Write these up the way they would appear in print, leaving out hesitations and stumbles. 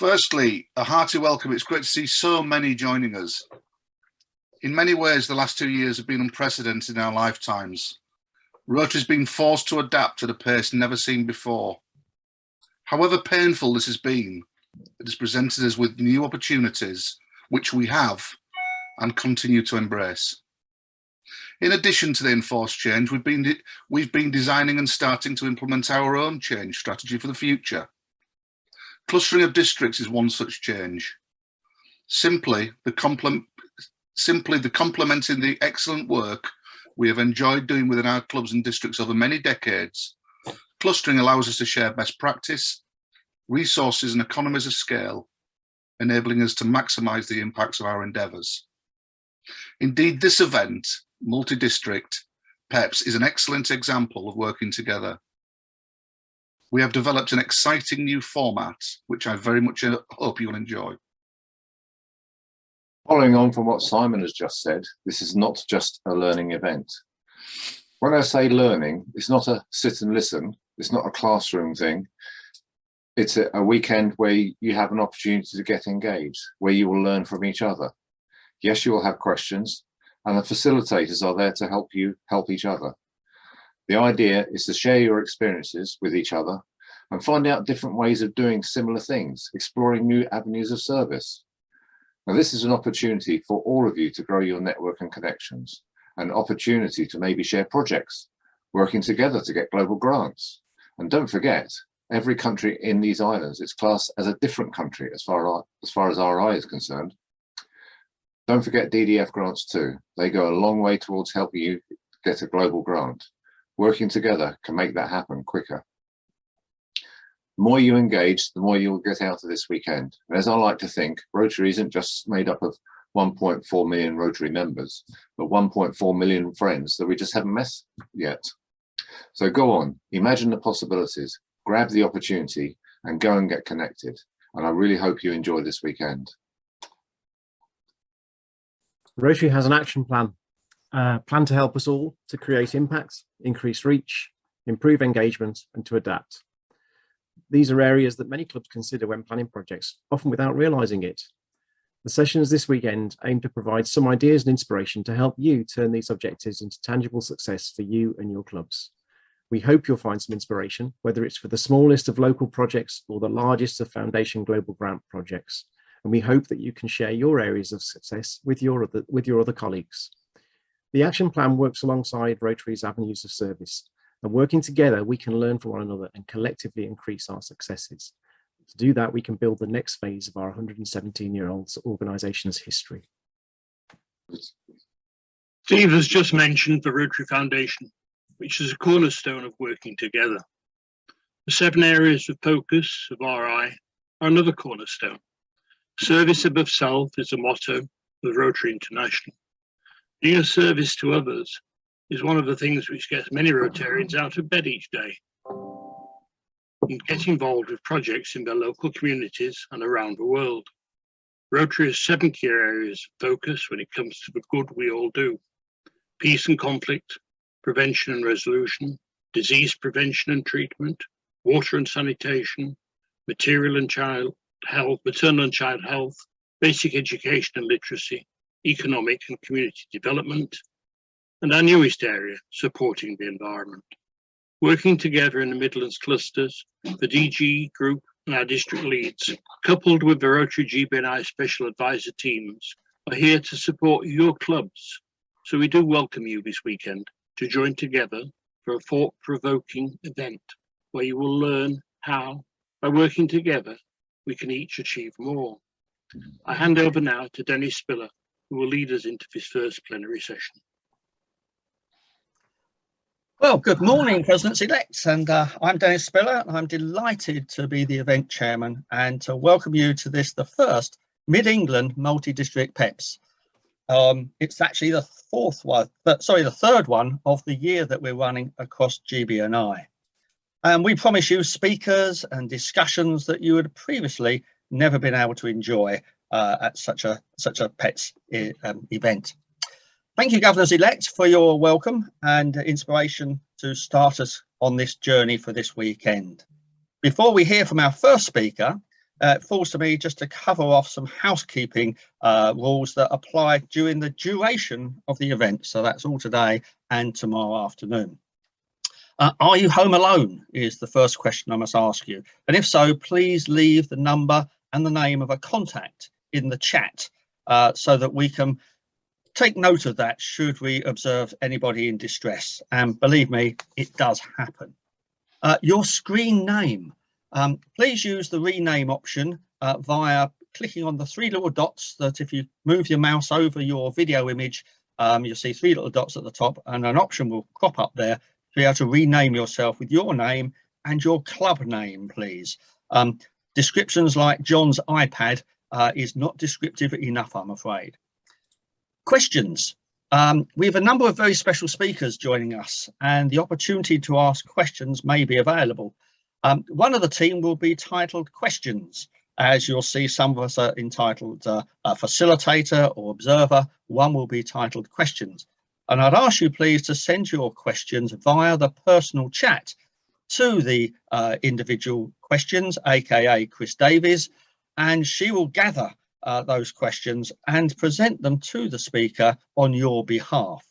Firstly, a hearty welcome. It's great to see so many joining us. In many ways, the last 2 years have been unprecedented in our lifetimes. Rotary's been forced to adapt at a pace never seen before. However painful this has been, it has presented us with new opportunities, which we have and continue to embrace. In addition to the enforced change, we've been designing and starting to implement our own change strategy for the future. Clustering of districts is one such change. Simply the complementing the excellent work we have enjoyed doing within our clubs and districts over many decades. Clustering allows us to share best practice, resources and economies of scale, enabling us to maximise the impacts of our endeavours. Indeed, this event, multi-district PEPs, is an excellent example of working together. We have developed an exciting new format, which I very much hope you'll enjoy. Following on from what Simon has just said, this is not just a learning event. When I say learning, it's not a sit and listen, it's not a classroom thing. It's a weekend where you have an opportunity to get engaged, where you will learn from each other. Yes, you will have questions, and the facilitators are there to help you help each other. The idea is to share your experiences with each other and find out different ways of doing similar things, exploring new avenues of service. Now, this is an opportunity for all of you to grow your network and connections, an opportunity to maybe share projects, working together to get global grants. And don't forget, every country in these islands is classed as a different country as far as RI is concerned. Don't forget DDF grants too. They go a long way towards helping you get a global grant. Working together can make that happen quicker. The more you engage, the more you'll get out of this weekend. And as I like to think, Rotary isn't just made up of 1.4 million Rotary members, but 1.4 million friends that we just haven't met yet. So go on, imagine the possibilities, grab the opportunity and go and get connected. And I really hope you enjoy this weekend. Rotary has an action plan, plan to help us all to create impact, increase reach, improve engagement and to adapt. These are areas that many clubs consider when planning projects, often without realising it. The sessions this weekend aim to provide some ideas and inspiration to help you turn these objectives into tangible success for you and your clubs. We hope you'll find some inspiration, whether it's for the smallest of local projects or the largest of Foundation Global Grant projects. And we hope that you can share your areas of success with your other colleagues. The action plan works alongside Rotary's avenues of service, and working together, we can learn from one another and collectively increase our successes. To do that, we can build the next phase of our 117-year-old organisation's history. Steve has just mentioned the Rotary Foundation, which is a cornerstone of working together. The 7 areas of focus of RI are another cornerstone. Service above self is a motto of Rotary International. Being of service to others is one of the things which gets many Rotarians out of bed each day and get involved with projects in their local communities and around the world. Rotary has 7 key areas of focus when it comes to the good we all do: peace and conflict, prevention and resolution, disease prevention and treatment, water and sanitation, maternal and child health, basic education and literacy, economic and community development, and our newest area, supporting the environment. Working together in the Midlands clusters, the DG group and our district leads, coupled with the Rotary GB&I special advisor teams, are here to support your clubs. So we do welcome you this weekend to join together for a thought-provoking event where you will learn how, by working together, we can each achieve more. I hand over now to Dennis Spiller, who will lead us into this first plenary session. Well, good morning, Presidents-elect, and I'm Dennis Spiller. I'm delighted to be the event chairman and to welcome you to this, the first Mid-England multi-district PEPs. It's actually the third one of the year that we're running across GB&I. And we promise you speakers and discussions that you had previously never been able to enjoy at such a PEPs event. Thank you, Governors-elect, for your welcome and inspiration to start us on this journey for this weekend. Before we hear from our first speaker, it falls to me just to cover off some housekeeping rules that apply during the duration of the event. So that's all today and tomorrow afternoon. Are you home alone is the first question I must ask you. And if so, please leave the number and the name of a contact in the chat so that we can take note of that should we observe anybody in distress. And believe me, it does happen. Your screen name. Please use the rename option via clicking on the three little dots that if you move your mouse over your video image, you'll see three little dots at the top and an option will crop up there to be able to rename yourself with your name and your club name, please. Descriptions like John's iPad is not descriptive enough, I'm afraid. Questions. We have a number of very special speakers joining us and the opportunity to ask questions may be available. One of the team will be titled questions. As you'll see, some of us are entitled a facilitator or observer. One will be titled questions. And I'd ask you please to send your questions via the personal chat to the individual questions, aka Chris Davies, and she will gather those questions and present them to the speaker on your behalf.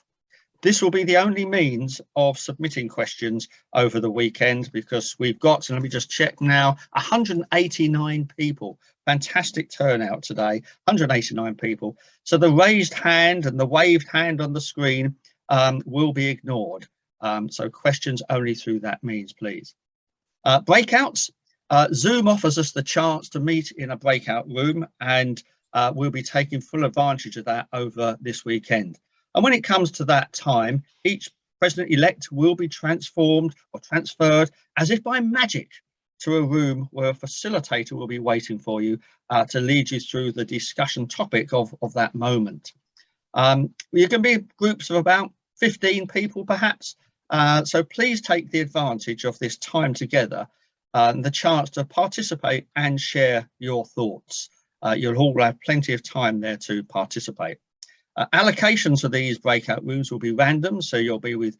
This will be the only means of submitting questions over the weekend because we've got, so let me just check now, 189 people. Fantastic turnout today, 189 people. So the raised hand and the waved hand on the screen will be ignored. So questions only through that means, please. Breakouts. Zoom offers us the chance to meet in a breakout room and we'll be taking full advantage of that over this weekend. And when it comes to that time, each president-elect will be transformed or transferred as if by magic to a room where a facilitator will be waiting for you to lead you through the discussion topic of that moment. You can be groups of about 15 people perhaps, so please take the advantage of this time together and the chance to participate and share your thoughts. You'll all have plenty of time there to participate. Allocations for these breakout rooms will be random, so you'll be with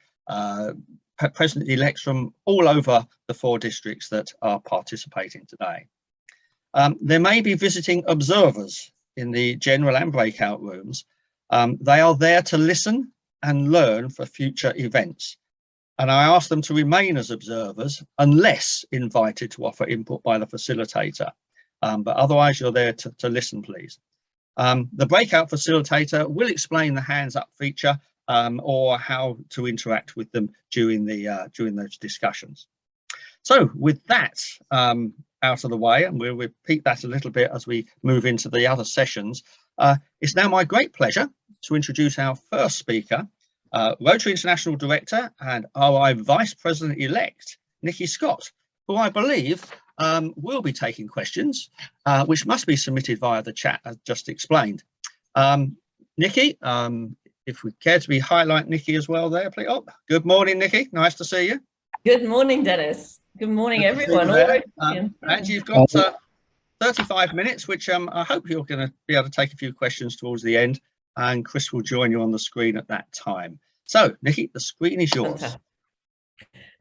president-elects from all over the 4 districts that are participating today. There may be visiting observers in the general and breakout rooms. They are there to listen and learn for future events. And I ask them to remain as observers unless invited to offer input by the facilitator. But otherwise you're there to listen, please. The breakout facilitator will explain the hands up feature or how to interact with them during those discussions. So with that out of the way, and we'll repeat that a little bit as we move into the other sessions, it's now my great pleasure to introduce our first speaker, Rotary International Director and RI Vice President-elect, Nikki Scott, who I believe will be taking questions, which must be submitted via the chat as just explained. Nikki, if we care to highlight Nikki as well there, please. Oh, good morning, Nikki. Nice to see you. Good morning, Dennis. Good morning, everyone. And you've got 35 minutes, which I hope you're going to be able to take a few questions towards the end, and Chris will join you on the screen at that time. So, Nikki, the screen is yours. Fantastic.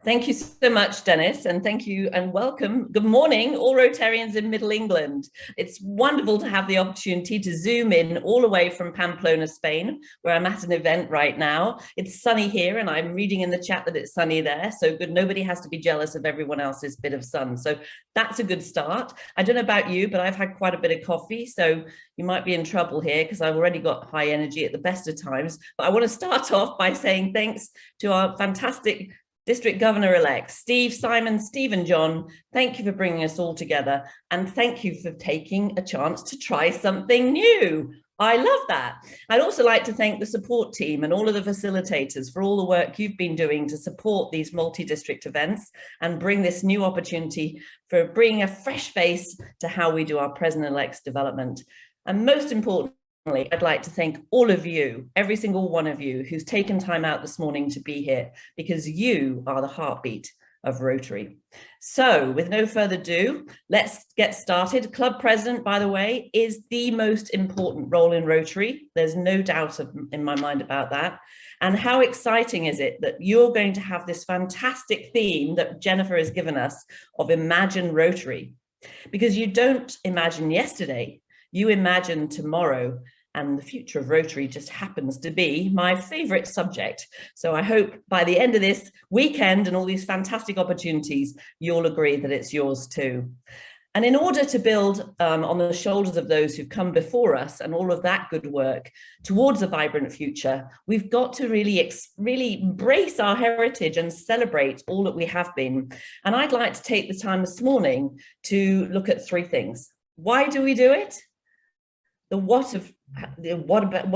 Thank you so much, Dennis, and thank you and welcome. Good morning, all Rotarians in Middle England. It's wonderful to have the opportunity to zoom in all the way from Pamplona, Spain, where I'm at an event right now. It's sunny here and I'm reading in the chat that it's sunny there. So good, nobody has to be jealous of everyone else's bit of sun. So that's a good start. I don't know about you, but I've had quite a bit of coffee. So you might be in trouble here because I've already got high energy at the best of times. But I want to start off by saying thanks to our fantastic District Governor-elect, Steve, Simon, Steve and John. Thank you for bringing us all together and thank you for taking a chance to try something new. I love that. I'd also like to thank the support team and all of the facilitators for all the work you've been doing to support these multi-district events and bring this new opportunity for bringing a fresh face to how we do our President-elect's development. And most importantly, I'd like to thank all of you, every single one of you who's taken time out this morning to be here, because you are the heartbeat of Rotary. So with no further ado, let's get started. Club president, by the way, is the most important role in Rotary. There's no doubt in my mind about that. And how exciting is it that you're going to have this fantastic theme that Jennifer has given us of Imagine Rotary. Because you don't imagine yesterday, you imagine tomorrow. And the future of Rotary just happens to be my favorite subject. So I hope by the end of this weekend and all these fantastic opportunities, you'll agree that it's yours too. And in order to build on the shoulders of those who've come before us and all of that good work towards a vibrant future, we've got to really embrace our heritage and celebrate all that we have been. And I'd like to take the time this morning to look at three things. Why do we do it? The what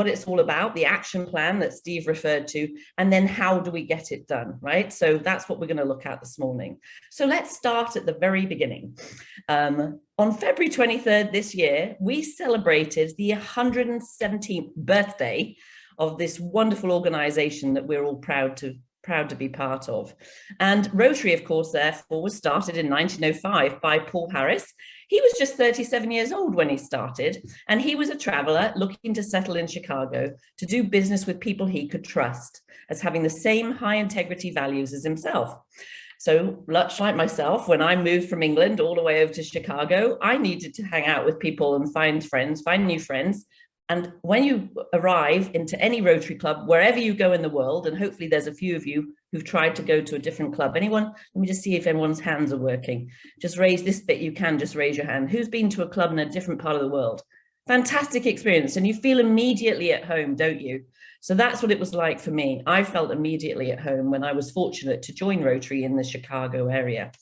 it's all about, the action plan that Steve referred to, and then how do we get it done, right? So that's what we're going to look at this morning. So let's start at the very beginning. On February 23rd this year, we celebrated the 117th birthday of this wonderful organization that we're all proud to be part of. And Rotary, of course, therefore, was started in 1905 by Paul Harris. He was just 37 years old when he started, and he was a traveler looking to settle in Chicago to do business with people he could trust as having the same high integrity values as himself. So much like myself, when I moved from England all the way over to Chicago, I needed to hang out with people and find new friends. And when you arrive into any Rotary club, wherever you go in the world, and hopefully there's a few of you who've tried to go to a different club. Anyone? Let me just see if everyone's hands are working. Just raise this bit, you can just raise your hand. Who's been to a club in a different part of the world? Fantastic experience. And you feel immediately at home, don't you? So that's what it was like for me. I felt immediately at home when I was fortunate to join Rotary in the Chicago area.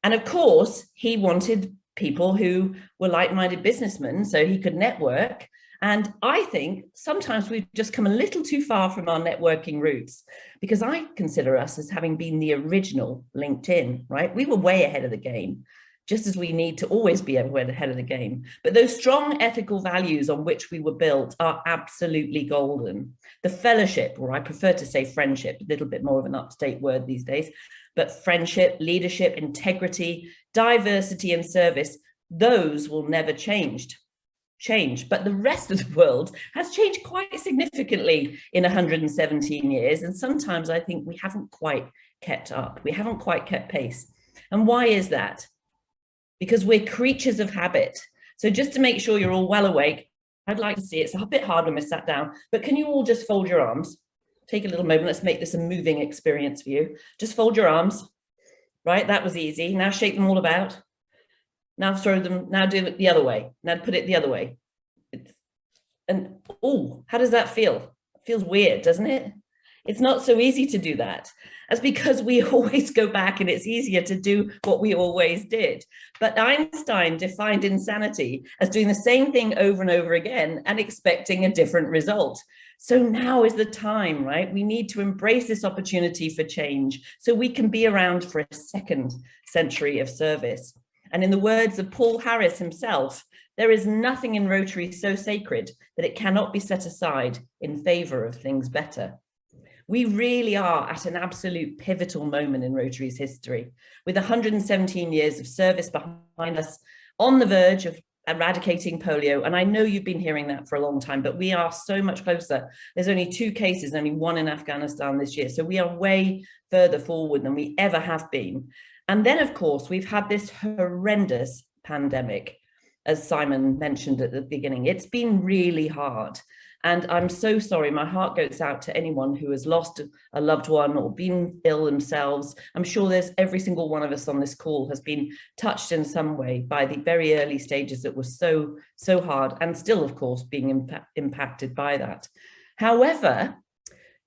And of course, he wanted people who were like-minded businessmen so he could network. And I think sometimes we've just come a little too far from our networking roots, because I consider us as having been the original LinkedIn, right? We were way ahead of the game, just as we need to always be ahead of the game. But those strong ethical values on which we were built are absolutely golden. The fellowship, or I prefer to say friendship, a little bit more of an up-to-date word these days, but friendship, leadership, integrity, diversity, and service, those will never change. But the rest of the world has changed quite significantly in 117 years. And sometimes I think we haven't quite kept up. We haven't quite kept pace. And why is that? Because we're creatures of habit. So just to make sure you're all well awake, I'd like to see, it's a bit hard when we're sat down, but can you all just fold your arms? Take a little moment. Let's make this a moving experience for you. Just fold your arms. Right, that was easy. Now shake them all about. Now throw them, now do it the other way. Now put it the other way. Oh, how does that feel? It feels weird, doesn't it? It's not so easy to do that. That's because we always go back and it's easier to do what we always did. But Einstein defined insanity as doing the same thing over and over again and expecting a different result. So now is the time, right? We need to embrace this opportunity for change so we can be around for a second century of service. And in the words of Paul Harris himself, there is nothing in Rotary so sacred that it cannot be set aside in favor of things better. We really are at an absolute pivotal moment in Rotary's history, with 117 years of service behind us, on the verge of eradicating polio. And I know you've been hearing that for a long time, but we are so much closer. There's only 2 cases, only 1 in Afghanistan this year. So we are way further forward than we ever have been. And then, of course, we've had this horrendous pandemic, as Simon mentioned at the beginning. It's been really hard. And I'm so sorry, my heart goes out to anyone who has lost a loved one or been ill themselves. I'm sure there's every single one of us on this call has been touched in some way by the very early stages that were so hard, and still, of course, being impacted by that. However,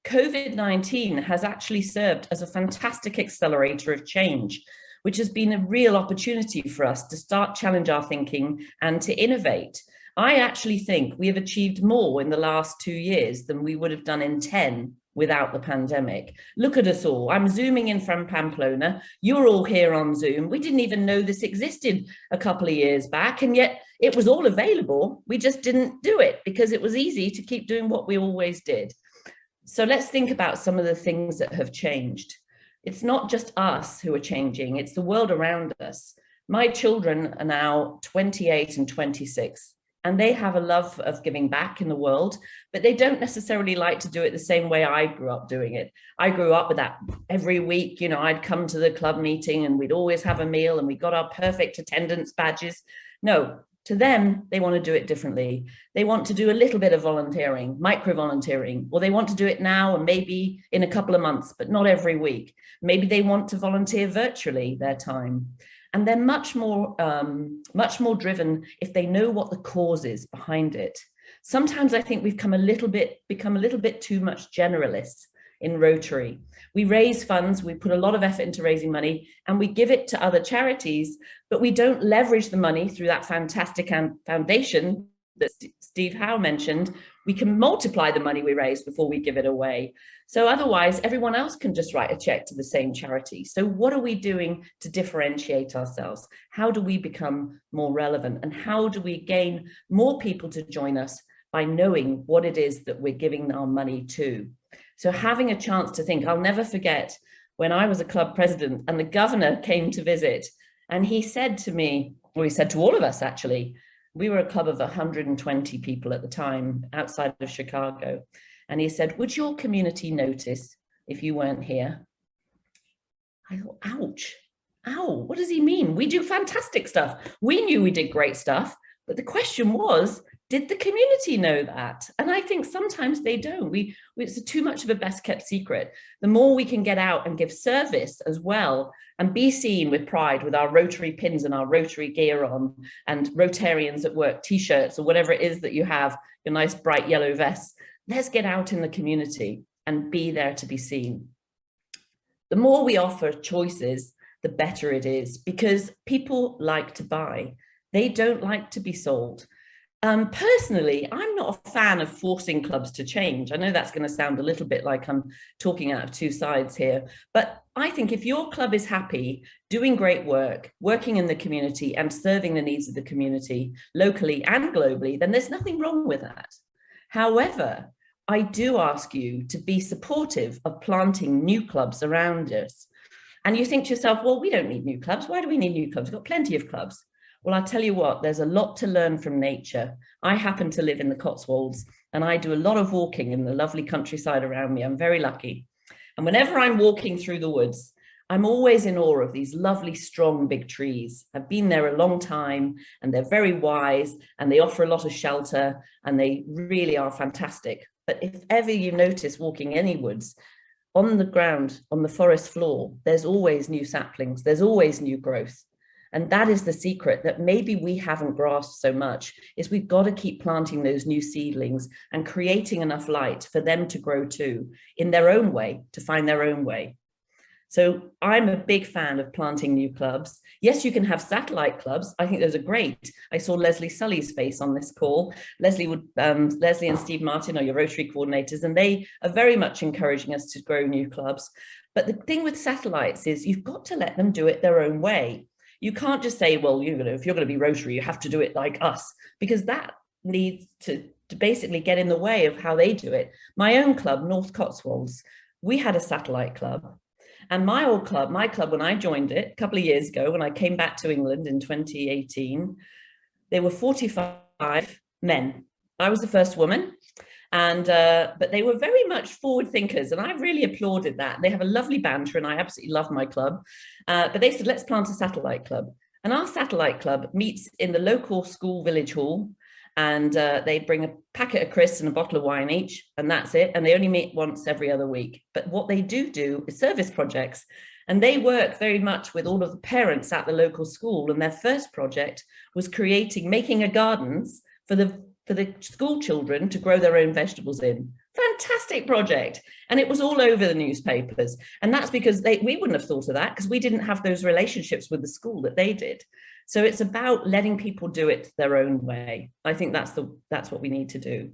COVID-19 has actually served as a fantastic accelerator of change, which has been a real opportunity for us to start challenge our thinking and to innovate. I actually think we have achieved more in the last 2 years than we would have done in 10 without the pandemic. Look at us all. I'm zooming in from Pamplona. You're all here on Zoom. We didn't even know this existed a couple of years back, and yet it was all available. We just didn't do it because it was easy to keep doing what we always did. So let's think about some of the things that have changed. It's not just us who are changing, it's the world around us. My children are now 28 and 26. and they have a love of giving back in the world, but they don't necessarily like to do it the same way I grew up doing it. I grew up with that every week, you know, I'd come to the club meeting and we'd always have a meal and we got our perfect attendance badges. No, to them, they want to do it differently. They want to do a little bit of volunteering, micro volunteering, or they want to do it now and maybe in a couple of months, but not every week. Maybe they want to volunteer virtually their time. And they're much more driven if they know what the cause is behind it. Sometimes I think we've become a little bit too much generalists in Rotary. We raise funds, we put a lot of effort into raising money, and we give it to other charities, but we don't leverage the money through that fantastic foundation that Steve Howe mentioned. We can multiply the money we raise before we give it away. So otherwise, everyone else can just write a check to the same charity. So what are we doing to differentiate ourselves? How do we become more relevant? And how do we gain more people to join us by knowing what it is that we're giving our money to? So having a chance to think, I'll never forget when I was a club president and the governor came to visit, and he said to me, or he said to all of us actually, we were a club of 120 people at the time outside of Chicago. And he said, would your community notice if you weren't here? I thought, ouch, ow, what does he mean? We do fantastic stuff. We knew we did great stuff, but the question was, did the community know that? And I think sometimes they don't. It's too much of a best kept secret. The more we can get out and give service as well and be seen with pride with our Rotary pins and our Rotary gear on and Rotarians at work t-shirts or whatever it is that you have, your nice bright yellow vests, let's get out in the community and be there to be seen. The more we offer choices, the better it is, because people like to buy. They don't like to be sold. Personally, I'm not a fan of forcing clubs to change. I know that's going to sound a little bit like I'm talking out of two sides here, but I think if your club is happy, doing great work, working in the community and serving the needs of the community locally and globally, then there's nothing wrong with that. However, I do ask you to be supportive of planting new clubs around us. And you think to yourself, well, we don't need new clubs. Why do we need new clubs? We've got plenty of clubs. Well, I'll tell you what, there's a lot to learn from nature. I happen to live in the Cotswolds and I do a lot of walking in the lovely countryside around me. I'm very lucky. And whenever I'm walking through the woods, I'm always in awe of these lovely, strong, big trees. I've been there a long time and they're very wise and they offer a lot of shelter and they really are fantastic. But if ever you notice walking any woods, on the ground, on the forest floor, there's always new saplings, there's always new growth. And that is the secret that maybe we haven't grasped so much, is we've got to keep planting those new seedlings and creating enough light for them to grow too, in their own way, to find their own way. So I'm a big fan of planting new clubs. Yes, you can have satellite clubs. I think those are great. I saw Leslie Sully's face on this call. Leslie and Steve Martin are your Rotary coordinators, and they are very much encouraging us to grow new clubs. But the thing with satellites is you've got to let them do it their own way. You can't just say, well, if you're going to be Rotary, you have to do it like us, because that needs to basically get in the way of how they do it. My own club, North Cotswolds, we had a satellite club. And my club, when I joined it a couple of years ago, when I came back to England in 2018, there were 45 men. I was the first woman. And but they were very much forward thinkers, and I really applauded that. They have a lovely banter, and I absolutely love my club. But they said, let's plant a satellite club. And our satellite club meets in the local school village hall, and they bring a packet of crisps and a bottle of wine each, and that's it. And they only meet once every other week. But what they do is service projects. And they work very much with all of the parents at the local school. And their first project was making a gardens for the school children to grow their own vegetables in. Fantastic project. And it was all over the newspapers. And that's because we wouldn't have thought of that, because we didn't have those relationships with the school that they did. So it's about letting people do it their own way. I think that's what we need to do.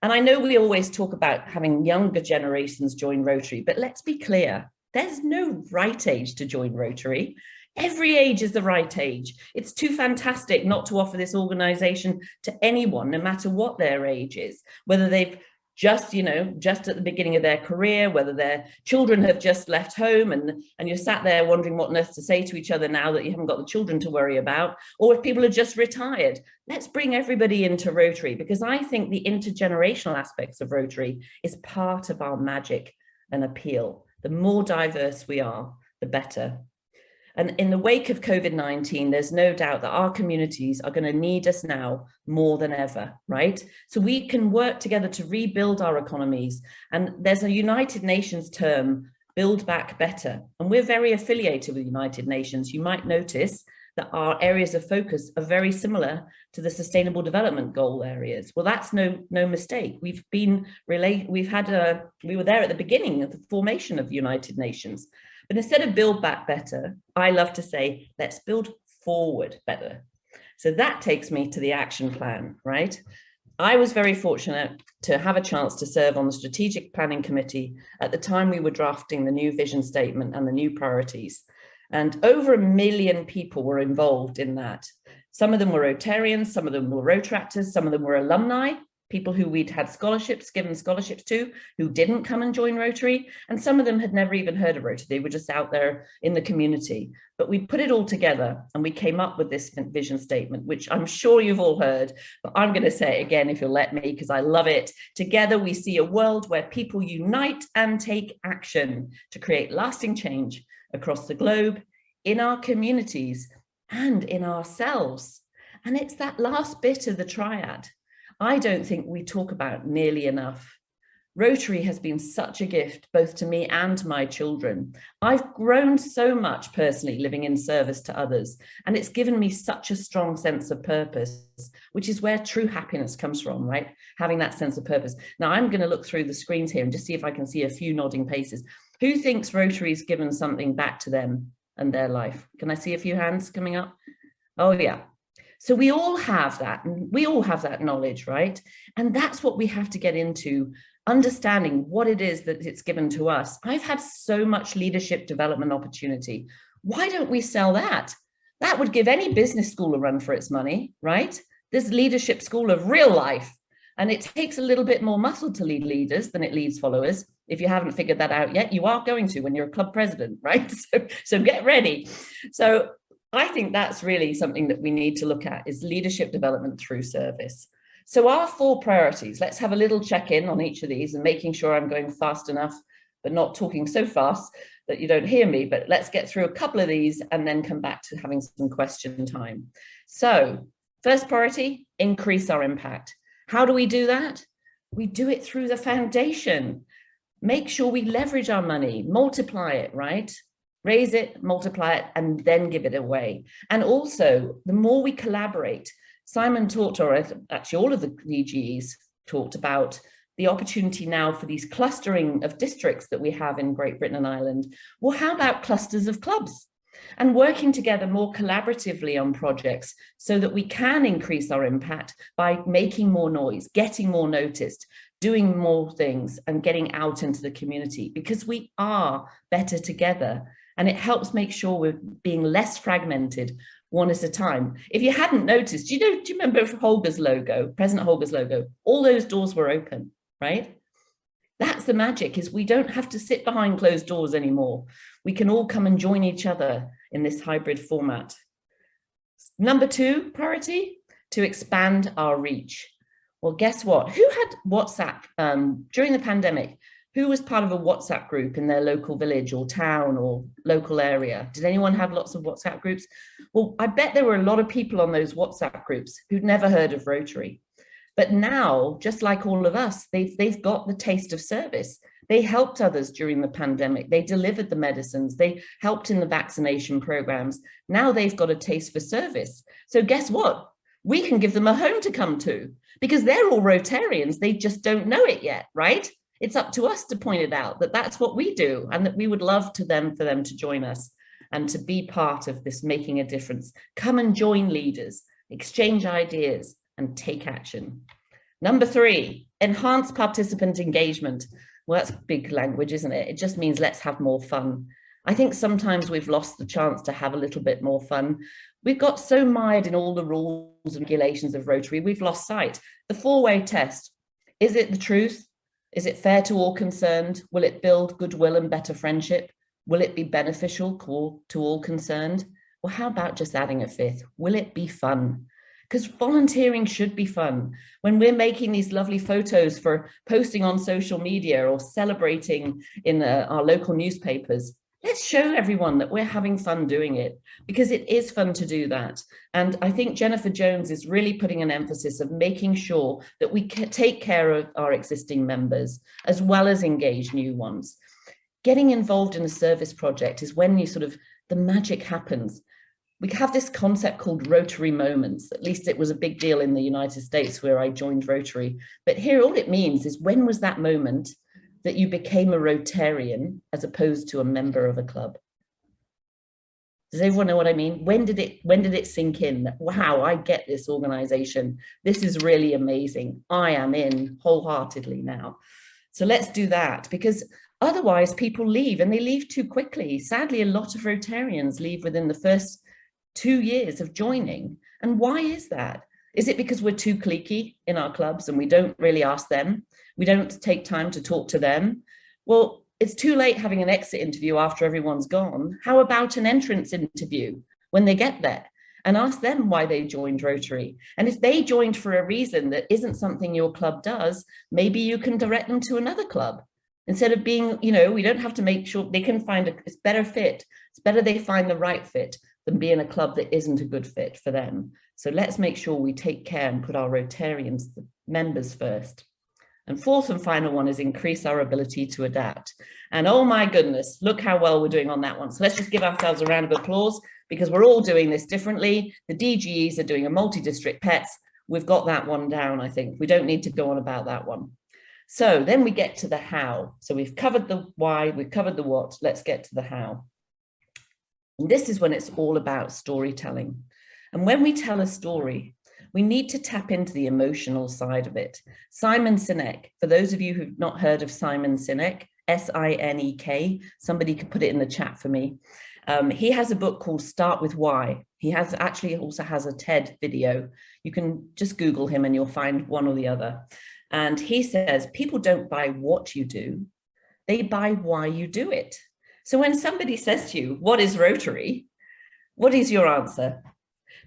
And I know we always talk about having younger generations join Rotary, but let's be clear, there's no right age to join Rotary. Every age is the right age. It's too fantastic not to offer this organization to anyone, no matter what their age is, whether they've just, just at the beginning of their career, whether their children have just left home and you're sat there wondering what on earth to say to each other now that you haven't got the children to worry about, or if people are just retired. Let's bring everybody into Rotary, because I think the intergenerational aspects of Rotary is part of our magic and appeal. The more diverse we are, the better. And in the wake of COVID-19, there's no doubt that our communities are going to need us now more than ever, right? So we can work together to rebuild our economies. And there's a United Nations term, build back better. And we're very affiliated with the United Nations. You might notice that our areas of focus are very similar to the Sustainable Development Goal areas. Well, that's no mistake. We were there at the beginning of the formation of the United Nations. But instead of build back better, I love to say, let's build forward better. So that takes me to the action plan, right? I was very fortunate to have a chance to serve on the Strategic Planning Committee at the time we were drafting the new vision statement and the new priorities. And over 1 million people were involved in that. Some of them were Rotarians, some of them were Rotaractors, some of them were alumni, people who we'd had given scholarships to, who didn't come and join Rotary, and some of them had never even heard of Rotary. They were just out there in the community. But we put it all together and we came up with this vision statement, which I'm sure you've all heard, but I'm going to say it again if you'll let me, because I love it. Together we see a world where people unite and take action to create lasting change across the globe, in our communities, and in ourselves. And it's that last bit of the triad I don't think we talk about nearly enough. Rotary has been such a gift, both to me and my children. I've grown so much personally living in service to others, and it's given me such a strong sense of purpose, which is where true happiness comes from, right? Having that sense of purpose. Now I'm going to look through the screens here and just see if I can see a few nodding faces. Who thinks Rotary's given something back to them and their life? Can I see a few hands coming up? Oh yeah. So we all have that, and we all have that knowledge, right? And that's what we have to get into, understanding what it is that it's given to us. I've had so much leadership development opportunity. Why don't we sell that? That would give any business school a run for its money, right? This leadership school of real life. And it takes a little bit more muscle to lead leaders than it leads followers. If you haven't figured that out yet, you are going to when you're a club president, right? So get ready. So I think that's really something that we need to look at, is leadership development through service. So our 4 priorities, let's have a little check-in on each of these and making sure I'm going fast enough, but not talking so fast that you don't hear me. But let's get through a couple of these and then come back to having some question time. So first priority, increase our impact. How do we do that? We do it through the foundation. Make sure we leverage our money, multiply it, right? Raise it, multiply it, and then give it away. And also, the more we collaborate, Simon talked, or actually all of the DGEs talked about the opportunity now for these clustering of districts that we have in Great Britain and Ireland. Well, how about clusters of clubs? And working together more collaboratively on projects so that we can increase our impact by making more noise, getting more noticed, doing more things, and getting out into the community, because we are better together. And it helps make sure we're being less fragmented, one at a time. If you hadn't noticed, do you remember Holger's logo, President Holger's logo? All those doors were open, right? That's the magic, is we don't have to sit behind closed doors anymore. We can all come and join each other in this hybrid format. Number 2 priority, to expand our reach. Well, guess what? Who had WhatsApp during the pandemic? Who was part of a WhatsApp group in their local village or town or local area? Did anyone have lots of WhatsApp groups? Well, I bet there were a lot of people on those WhatsApp groups who'd never heard of Rotary. But now, just like all of us, they've got the taste of service. They helped others during the pandemic. They delivered the medicines. They helped in the vaccination programs. Now they've got a taste for service. So guess what? We can give them a home to come to, because they're all Rotarians. They just don't know it yet, right? It's up to us to point it out that that's what we do, and that we would love for them to join us and to be part of this making a difference. Come and join leaders, exchange ideas, and take action. Number 3, enhance participant engagement. Well, that's big language, isn't it? It just means let's have more fun. I think sometimes we've lost the chance to have a little bit more fun. We've got so mired in all the rules and regulations of Rotary, we've lost sight. The 4-way test, is it the truth? Is it fair to all concerned? Will it build goodwill and better friendship? Will it be beneficial to all concerned? Well, how about just adding a fifth? Will it be fun? Because volunteering should be fun. When we're making these lovely photos for posting on social media or celebrating in our local newspapers, let's show everyone that we're having fun doing it, because it is fun to do that. And I think Jennifer Jones is really putting an emphasis of making sure that we take care of our existing members as well as engage new ones. Getting involved in a service project is when the magic happens. We have this concept called Rotary moments. At least it was a big deal in the United States where I joined Rotary. But here, all it means is, when was that moment that you became a Rotarian as opposed to a member of a club? Does everyone know what I mean? When did it sink in that, wow, I get this organization. This is really amazing. I am in wholeheartedly now. So let's do that, because otherwise people leave, and they leave too quickly. Sadly, a lot of Rotarians leave within the first 2 years of joining. And why is that? Is it because we're too cliquey in our clubs and we don't really ask them? We don't take time to talk to them? Well, it's too late having an exit interview after everyone's gone. How about an entrance interview when they get there, and ask them why they joined Rotary? And if they joined for a reason that isn't something your club does, maybe you can direct them to another club. Instead of being, we don't have to make sure they can find it's better fit. It's better they find the right fit than be in a club that isn't a good fit for them. So let's make sure we take care and put our Rotarians, the members, first. And fourth and final one is increase our ability to adapt. And oh my goodness, look how well we're doing on that one. So let's just give ourselves a round of applause, because we're all doing this differently. The DGEs are doing a multi-district PETS. We've got that one down, I think. We don't need to go on about that one. So then we get to the how. So we've covered the why, we've covered the what. Let's get to the how. And this is when it's all about storytelling. And when we tell a story, we need to tap into the emotional side of it. Simon Sinek, for those of you who've not heard of Simon Sinek, S-I-N-E-K, somebody could put it in the chat for me. He has a book called Start With Why. He also has a TED video. You can just Google him and you'll find one or the other. And he says, people don't buy what you do, they buy why you do it. So when somebody says to you, what is Rotary? What is your answer?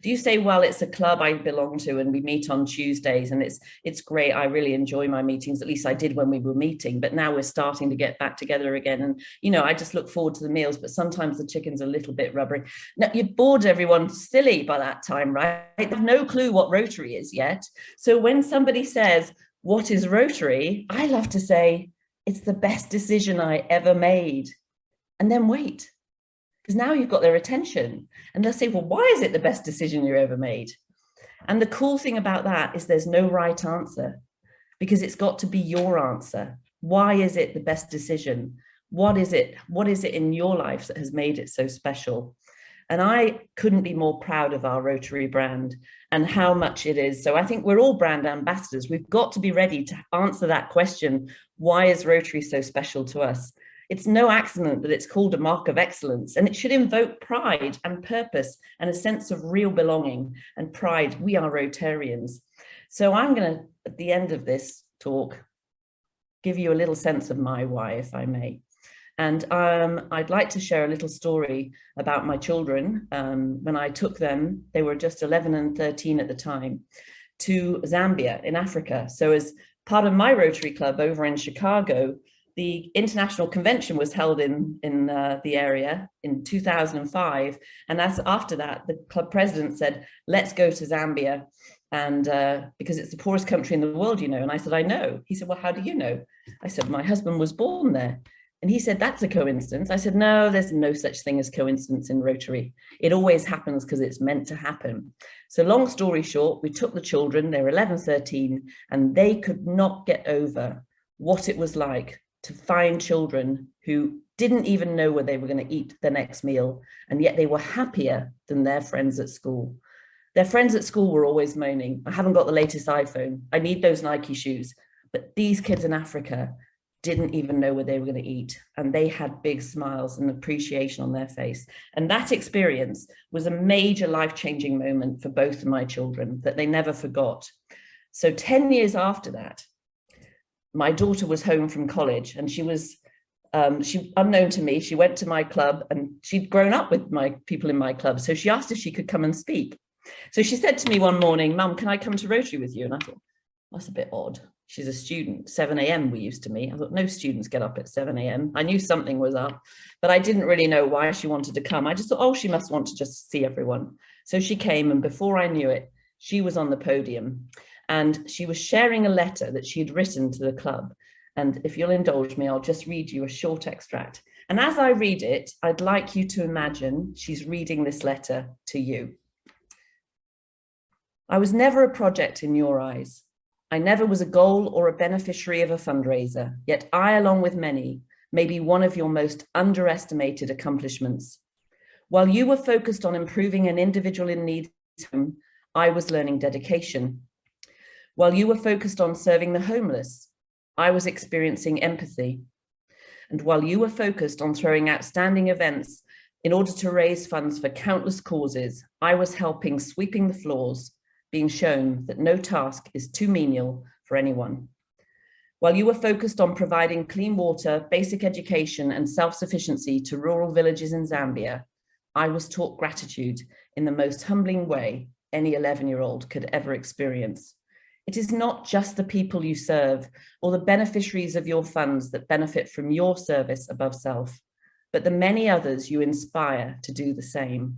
Do you say, well, it's a club I belong to and we meet on Tuesdays and it's great. I really enjoy my meetings. At least I did when we were meeting, but now we're starting to get back together again. And, I just look forward to the meals, but sometimes the chicken's a little bit rubbery. Now, you've bored everyone silly by that time, right? They have no clue what Rotary is yet. So when somebody says, what is Rotary? I love to say, it's the best decision I ever made. And then wait. Because now you've got their attention and they'll say, well, why is it the best decision you ever made? And the cool thing about that is there's no right answer, because it's got to be your answer. Why is it the best decision? What is it? What is it in your life that has made it so special? And I couldn't be more proud of our Rotary brand and how much it is. So I think we're all brand ambassadors. We've got to be ready to answer that question. Why is Rotary so special to us? It's no accident that it's called a mark of excellence, and it should invoke pride and purpose and a sense of real belonging and pride. We are Rotarians. So I'm going to, at the end of this talk, give you a little sense of my why, if I may. And I'd like to share a little story about my children. When I took them, they were just 11 and 13 at the time, to Zambia in Africa. So as part of my Rotary Club over in Chicago, the international convention was held in the area in 2005. And after that, the club president said, let's go to Zambia. And because it's the poorest country in the world, And I said, I know. He said, well, how do you know? I said, my husband was born there. And he said, that's a coincidence. I said, no, there's no such thing as coincidence in Rotary. It always happens because it's meant to happen. So long story short, we took the children, they were 11, 13, and they could not get over what it was like to find children who didn't even know where they were going to eat their next meal, and yet they were happier than their friends at school. Their friends at school were always moaning, I haven't got the latest iPhone, I need those Nike shoes. But these kids in Africa didn't even know where they were going to eat, and they had big smiles and appreciation on their face. And that experience was a major life-changing moment for both of my children that they never forgot. So 10 years after that, my daughter was home from college, and she was, unknown to me, she went to my club, and she'd grown up with my people in my club. So she asked if she could come and speak. So she said to me one morning, "Mum, can I come to Rotary with you?" And I thought, that's a bit odd. She's a student. 7 a.m. we used to meet. I thought, no students get up at 7 a.m. I knew something was up, but I didn't really know why she wanted to come. I just thought, oh, she must want to just see everyone. So she came, and before I knew it, she was on the podium, and she was sharing a letter that she had written to the club. And if you'll indulge me, I'll just read you a short extract. And as I read it, I'd like you to imagine she's reading this letter to you. "I was never a project in your eyes. I never was a goal or a beneficiary of a fundraiser, yet I, along with many, may be one of your most underestimated accomplishments. While you were focused on improving an individual in need, I was learning dedication. While you were focused on serving the homeless, I was experiencing empathy. And while you were focused on throwing outstanding events in order to raise funds for countless causes, I was helping sweeping the floors, being shown that no task is too menial for anyone. While you were focused on providing clean water, basic education, and self-sufficiency to rural villages in Zambia, I was taught gratitude in the most humbling way any 11-year-old could ever experience. It is not just the people you serve or the beneficiaries of your funds that benefit from your service above self, but the many others you inspire to do the same.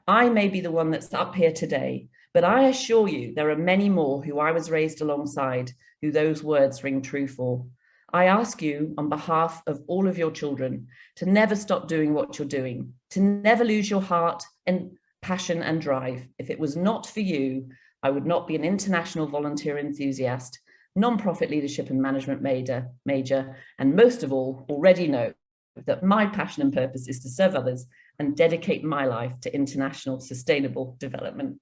I may be the one that's up here today, but I assure you there are many more who I was raised alongside who those words ring true for. I ask you on behalf of all of your children to never stop doing what you're doing, to never lose your heart and passion and drive. If it was not for you, I would not be an international volunteer enthusiast, nonprofit leadership and management major, and most of all, already know that my passion and purpose is to serve others and dedicate my life to international sustainable development.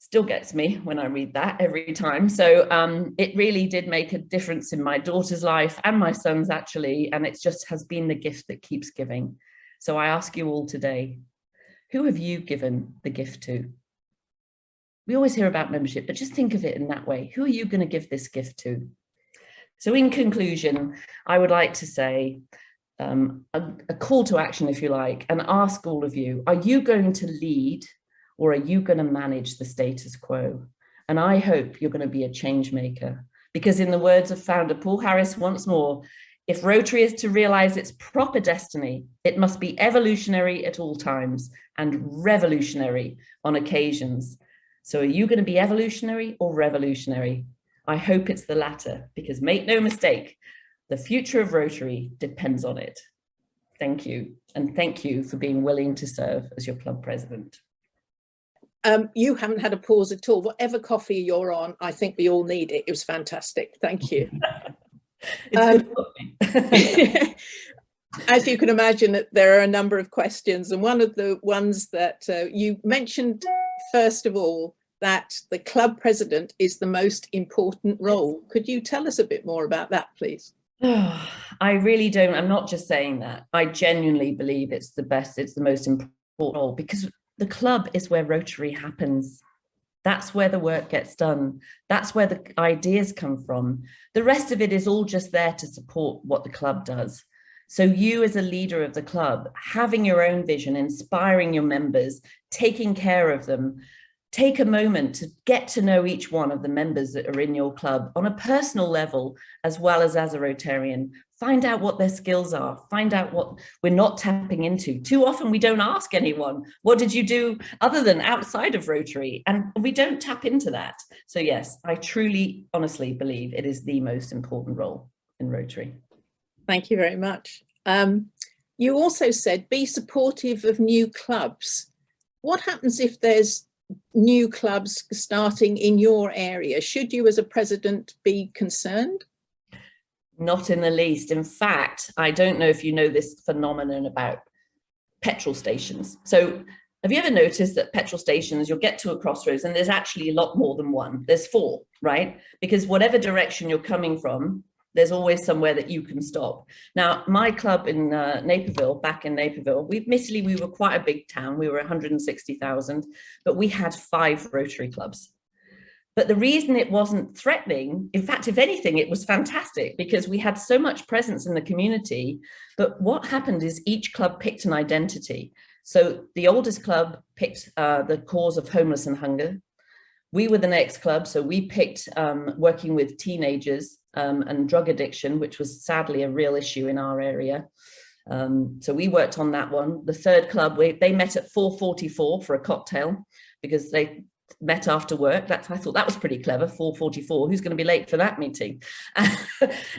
Still gets me when I read that every time. So it really did make a difference in my daughter's life and my son's actually, and it just has been the gift that keeps giving. So I ask you all today, who have you given the gift to? We always hear about membership, but just think of it in that way. Who are you going to give this gift to? So in conclusion, I would like to say a call to action, if you like, and ask all of you, are you going to lead or are you going to manage the status quo? And I hope you're going to be a change maker, because in the words of founder Paul Harris once more, if Rotary is to realize its proper destiny, it must be evolutionary at all times and revolutionary on occasions. So are you going to be evolutionary or revolutionary? I hope it's the latter, because make no mistake, the future of Rotary depends on it. Thank you. And thank you for being willing to serve as your club president. You haven't had a pause at all. Whatever coffee you're on, I think we all need it. It was fantastic. Thank you. It's good. As you can imagine, there are a number of questions. And one of the ones that you mentioned, first of all, that the club president is the most important role. Could you tell us a bit more about that, please? I really don't. I'm not just saying that. I genuinely believe it's the best, it's the most important role, because the club is where Rotary happens. That's where the work gets done. That's where the ideas come from. The rest of it is all just there to support what the club does. So you as a leader of the club, having your own vision, inspiring your members, taking care of them, take a moment to get to know each one of the members that are in your club on a personal level, as well as a Rotarian. Find out what their skills are. Find out what we're not tapping into. Too often we don't ask anyone, what did you do other than outside of Rotary? And we don't tap into that. So yes, I truly, honestly believe it is the most important role in Rotary. Thank you very much. You also said be supportive of new clubs. What happens if there's new clubs starting in your area? Should you as a president be concerned? Not in the least. In fact, I don't know if you know this phenomenon about petrol stations. So have you ever noticed that petrol stations, you'll get to a crossroads and there's actually a lot more than one. There's 4, right? Because whatever direction you're coming from, there's always somewhere that you can stop. Now, my club in Naperville, back in Naperville, admittedly, we were quite a big town. We were 160,000, but we had 5 Rotary clubs. But the reason it wasn't threatening, in fact, if anything, it was fantastic because we had so much presence in the community. But what happened is each club picked an identity. So the oldest club picked the cause of homeless and hunger. We were the next club, so we picked working with teenagers and drug addiction, which was sadly a real issue in our area. So we worked on that one. The third club, they met at 4:44 for a cocktail because they met after work. I thought that was pretty clever, 4:44. Who's going to be late for that meeting?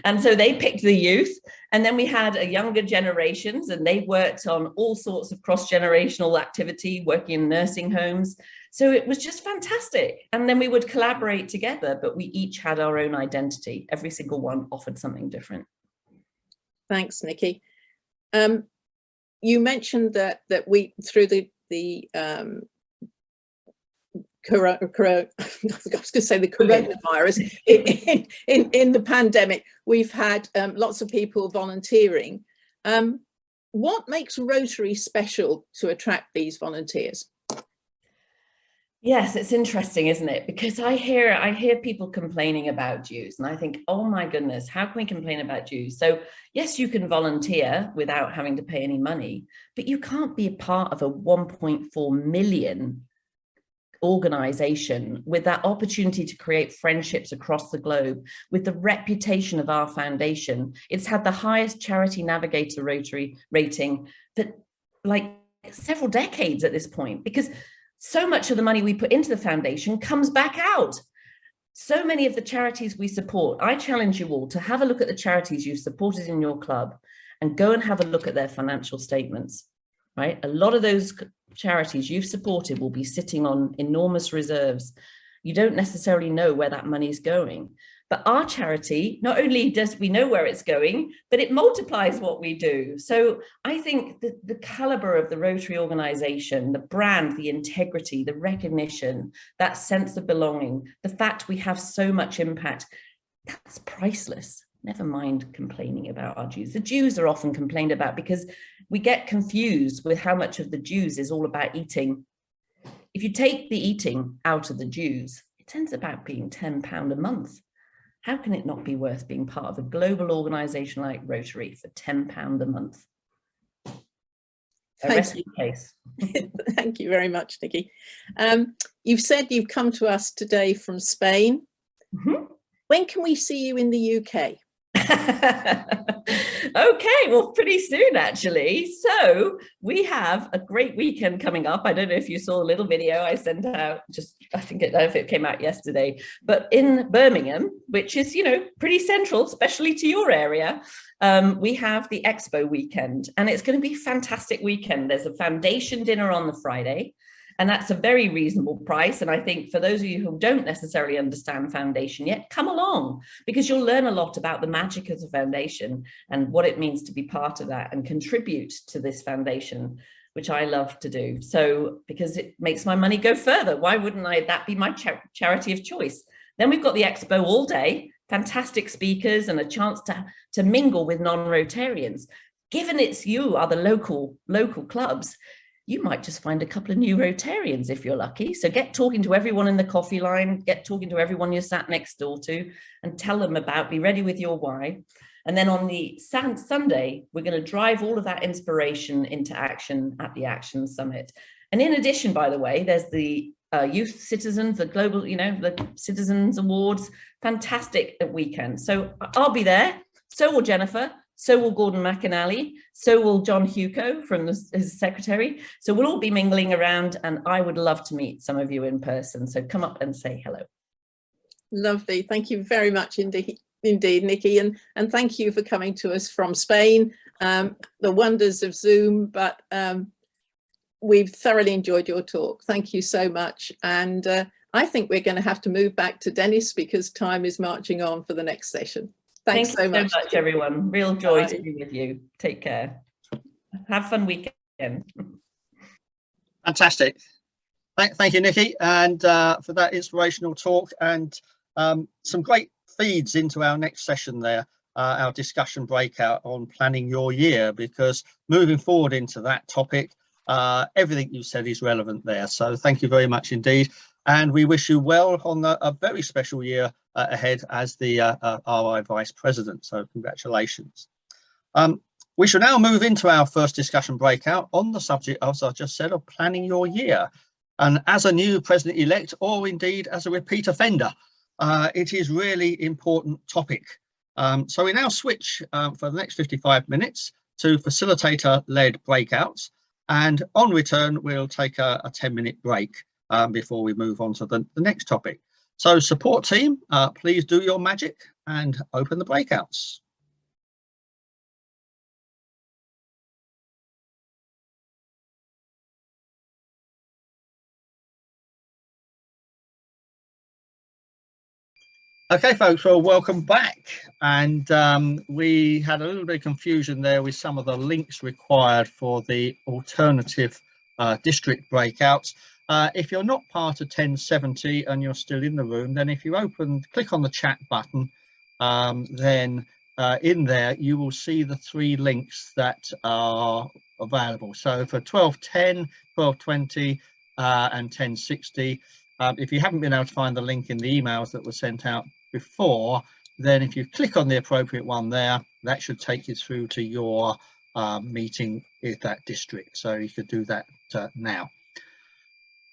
And so they picked the youth. And then we had a younger generations, and they worked on all sorts of cross-generational activity, working in nursing homes. So it was just fantastic. And then we would collaborate together, but we each had our own identity. Every single one offered something different. Thanks, Nikki. You mentioned that we, through the I was going to say the coronavirus, in the pandemic, we've had lots of people volunteering. What makes Rotary special to attract these volunteers? Yes, it's interesting, isn't it? Because I hear people complaining about dues, and I think, oh my goodness, how can we complain about dues? So yes, you can volunteer without having to pay any money, but you can't be a part of a 1.4 million organization with that opportunity to create friendships across the globe, with the reputation of our foundation. It's had the highest Charity Navigator Rotary rating for like several decades at this point, because so much of the money we put into the foundation comes back out. So many of the charities we support, I challenge you all to have a look at the charities you've supported in your club and go and have a look at their financial statements, right? A lot of those charities you've supported will be sitting on enormous reserves. You don't necessarily know where that money is going. But our charity, not only does we know where it's going, but it multiplies what we do. So I think the caliber of the Rotary organization, the brand, the integrity, the recognition, that sense of belonging, the fact we have so much impact, that's priceless. Never mind complaining about our dues. The dues are often complained about because we get confused with how much of the dues is all about eating. If you take the eating out of the dues, it ends up about being £10 a month. How can it not be worth being part of a global organization like Rotary for £10 a month? Thank you. Thank you very much, Nikki. You've said you've come to us today from Spain. Mm-hmm. When can we see you in the UK? Okay, well, pretty soon, actually. So we have a great weekend coming up. I don't know if you saw a little video I sent out, I don't know if it came out yesterday, but in Birmingham, which is, pretty central, especially to your area, we have the Expo Weekend, and it's going to be a fantastic weekend. There's a foundation dinner on the Friday, and that's a very reasonable price. And I think for those of you who don't necessarily understand foundation yet, come along, because you'll learn a lot about the magic of the foundation and what it means to be part of that and contribute to this foundation, which I love to do. So, because it makes my money go further, why wouldn't that be my charity of choice? Then we've got the Expo all day, fantastic speakers and a chance to mingle with non-Rotarians. Given you are the local clubs, you might just find a couple of new Rotarians if you're lucky. So get talking to everyone in the coffee line, get talking to everyone you're sat next door to, and tell them be ready with your why. And then on the Sunday, we're going to drive all of that inspiration into action at the Action Summit. And in addition, by the way, there's the Youth Citizens, the global, the Citizens Awards, fantastic weekend. So I'll be there. So will Jennifer. So will Gordon McAnally, so will John Hugo from his secretary. So we'll all be mingling around, and I would love to meet some of you in person. So come up and say hello. Lovely. Thank you very much indeed, Nikki. And thank you for coming to us from Spain. The wonders of Zoom, but we've thoroughly enjoyed your talk. Thank you so much. And I think we're going to have to move back to Dennis because time is marching on for the next session. Thanks so much, everyone. Real joy to be with you. Take care. Have a fun weekend. Fantastic. Thank you, Nikki, and for that inspirational talk and some great feeds into our next session there, our discussion breakout on planning your year, because moving forward into that topic, everything you said is relevant there. So thank you very much indeed. And we wish you well on a very special year ahead as the RI Vice President. So congratulations. We shall now move into our first discussion breakout on the subject, as I just said, of planning your year. And as a new president-elect, or indeed as a repeat offender, it is really important topic. So we now switch for the next 55 minutes to facilitator-led breakouts. And on return, we'll take a 10-minute break before we move on to the next topic. So support team, please do your magic and open the breakouts. Okay, folks, well, welcome back. And we had a little bit of confusion there with some of the links required for the alternative district breakouts. If you're not part of 1070 and you're still in the room, then if you click on the chat button, then in there you will see the 3 links that are available. So for 1210, 1220 and 1060, if you haven't been able to find the link in the emails that were sent out before, then if you click on the appropriate one there, that should take you through to your meeting with that district. So you could do that now.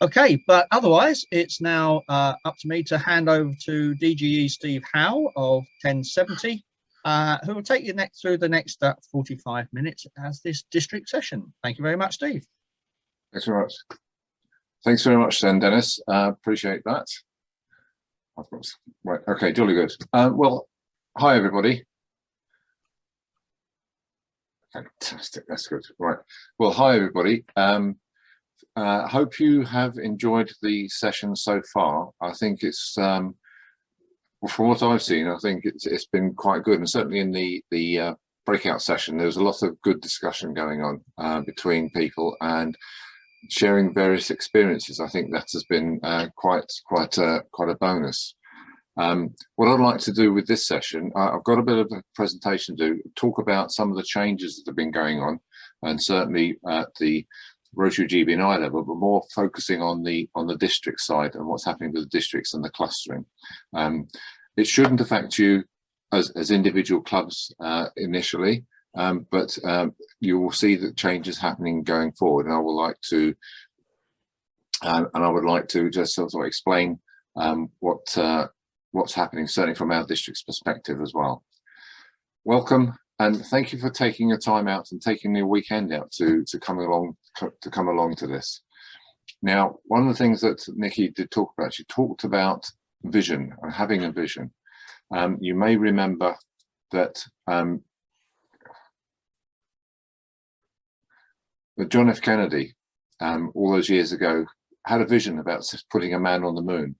Okay, but otherwise it's now up to me to hand over to DGE Steve Howe of 1070, who will take you through the next 45 minutes as this district session. Thank you very much, Steve. Thanks very much. Thanks very much then, Dennis. Appreciate that. Right, okay, jolly good. Well, hi everybody. Fantastic, that's good. Right, well, hi everybody. Hope you have enjoyed the session so far. I think it's, from what I've seen, I think it's been quite good, and certainly in the breakout session, there was a lot of good discussion going on between people and sharing various experiences. I think that has been quite a bonus. What I'd like to do with this session, I've got a bit of a presentation to talk about some of the changes that have been going on, and certainly at the Rotary GB&I level, but more focusing on the district side and what's happening with the districts and the clustering. It shouldn't affect you as individual clubs initially. But you will see that changes happening going forward, and I would like to just sort of explain what's happening, certainly from our district's perspective as well. Welcome, and thank you for taking your time out and taking your weekend out to come along to this. Now, one of the things that Nikki did talk about, she talked about vision and having a vision. You may remember that. But John F. Kennedy, all those years ago, had a vision about putting a man on the moon.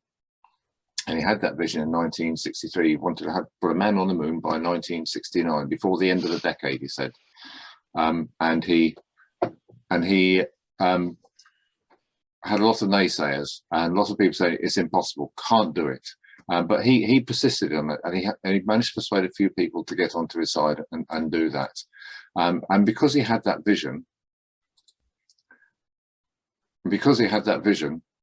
And he had that vision in 1963. He wanted to put a man on the moon by 1969, before the end of the decade, he said. And he had a lot of naysayers, and lots of people say it's impossible, can't do it. But he persisted on it, and he managed to persuade a few people to get onto his side and do that. And because he had that vision,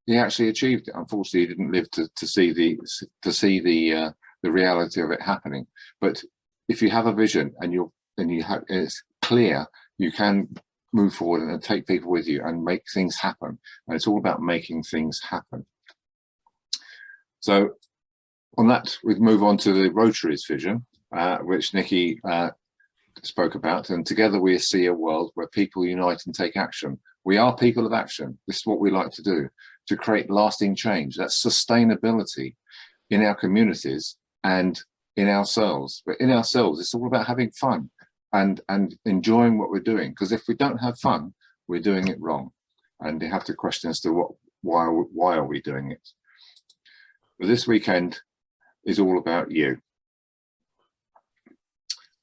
he actually achieved it. Unfortunately, he didn't live to see the reality of it happening. But if you have a vision and it's clear, you can move forward and take people with you and make things happen. And it's all about making things happen. So on that, we move on to the Rotary's vision, which Nikki spoke about. And together we see a world where people unite and take action. We are people of action. This is what we like to do, to create lasting change. That's sustainability in our communities and in ourselves. But in ourselves, it's all about having fun and enjoying what we're doing. Because if we don't have fun, we're doing it wrong. And you have to question as to why are we doing it. But this weekend is all about you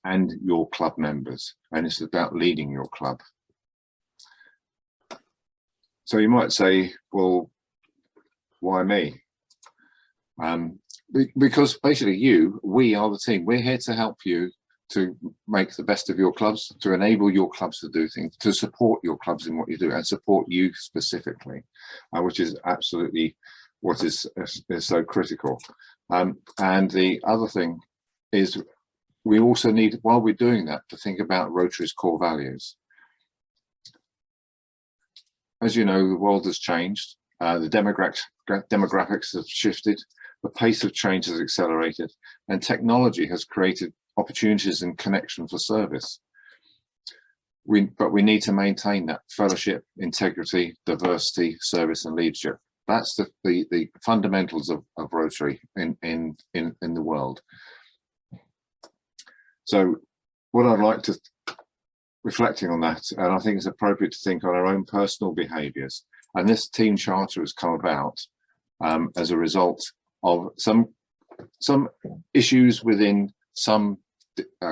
and your club members. And it's about leading your club. So you might say, well, why me? Because basically we are the team. We're here to help you to make the best of your clubs, to enable your clubs to do things, to support your clubs in what you do, and support you specifically, which is absolutely what is so critical. And the other thing is we also need, while we're doing that, to think about Rotary's core values. As you know, the world has changed. The demographics have shifted. The pace of change has accelerated, and technology has created opportunities and connection for service. But we need to maintain that fellowship, integrity, diversity, service, and leadership. That's the fundamentals of Rotary in the world. So what I'd like to, reflecting on that, and I think it's appropriate to think on our own personal behaviours. And this team charter has come about as a result of some issues within some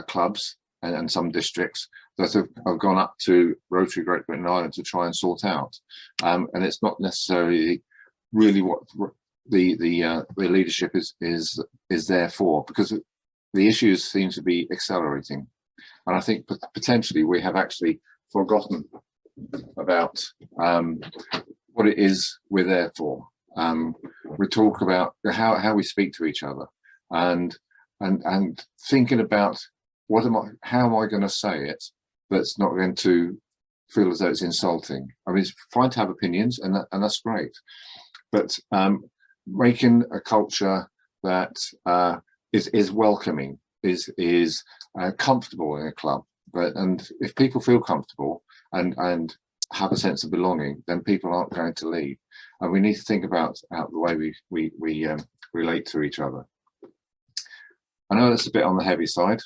clubs and some districts that have gone up to Rotary Great Britain and Ireland to try and sort out. And it's not necessarily really what the leadership is there for, because the issues seem to be accelerating. And I think potentially we have actually forgotten about what it is we're there for. We talk about how we speak to each other, and thinking about how am I going to say it that's not going to feel as though it's insulting. I mean, it's fine to have opinions, and that's great, but making a culture that is welcoming, is comfortable in a club. And if people feel comfortable and have a sense of belonging, then people aren't going to leave. And we need to think about the way we relate to each other. I know that's a bit on the heavy side,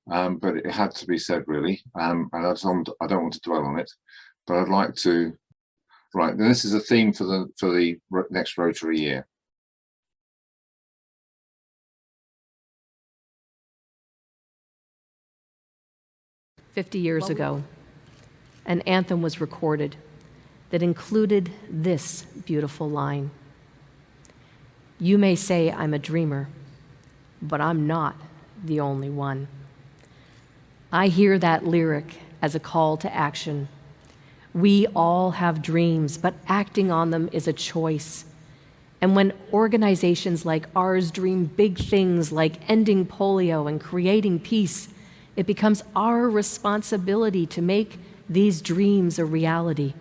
but it had to be said, really. And I don't want to dwell on it, but I'd like to. Right, and this is a theme for the next Rotary year. "50 years ago, an anthem was recorded that included this beautiful line: 'You may say I'm a dreamer, but I'm not the only one.' I hear that lyric as a call to action. We all have dreams, but acting on them is a choice. And when organizations like ours dream big things like ending polio and creating peace, it becomes our responsibility to make these dreams a reality.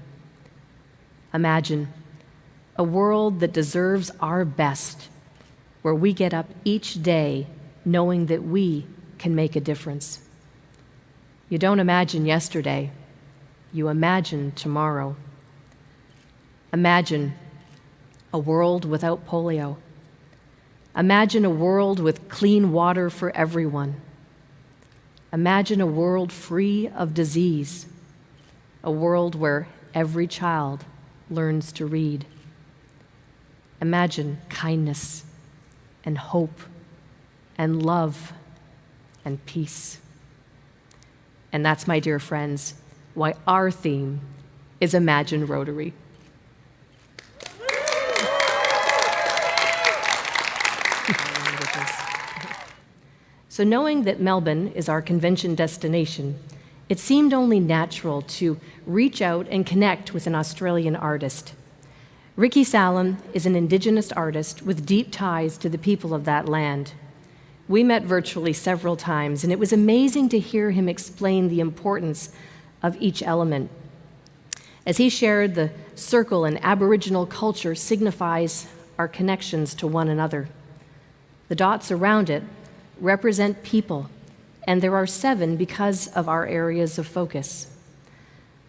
Imagine a world that deserves our best, where we get up each day knowing that we can make a difference. You don't imagine yesterday, you imagine tomorrow. Imagine a world without polio. Imagine a world with clean water for everyone. Imagine a world free of disease, a world where every child learns to read. Imagine kindness and hope and love and peace. And that's, my dear friends, why our theme is Imagine Rotary. So knowing that Melbourne is our convention destination, it seemed only natural to reach out and connect with an Australian artist. Ricky Salem is an Indigenous artist with deep ties to the people of that land. We met virtually several times, and it was amazing to hear him explain the importance of each element. As he shared, the circle in Aboriginal culture signifies our connections to one another. The dots around it represent people, and there are 7 because of our areas of focus.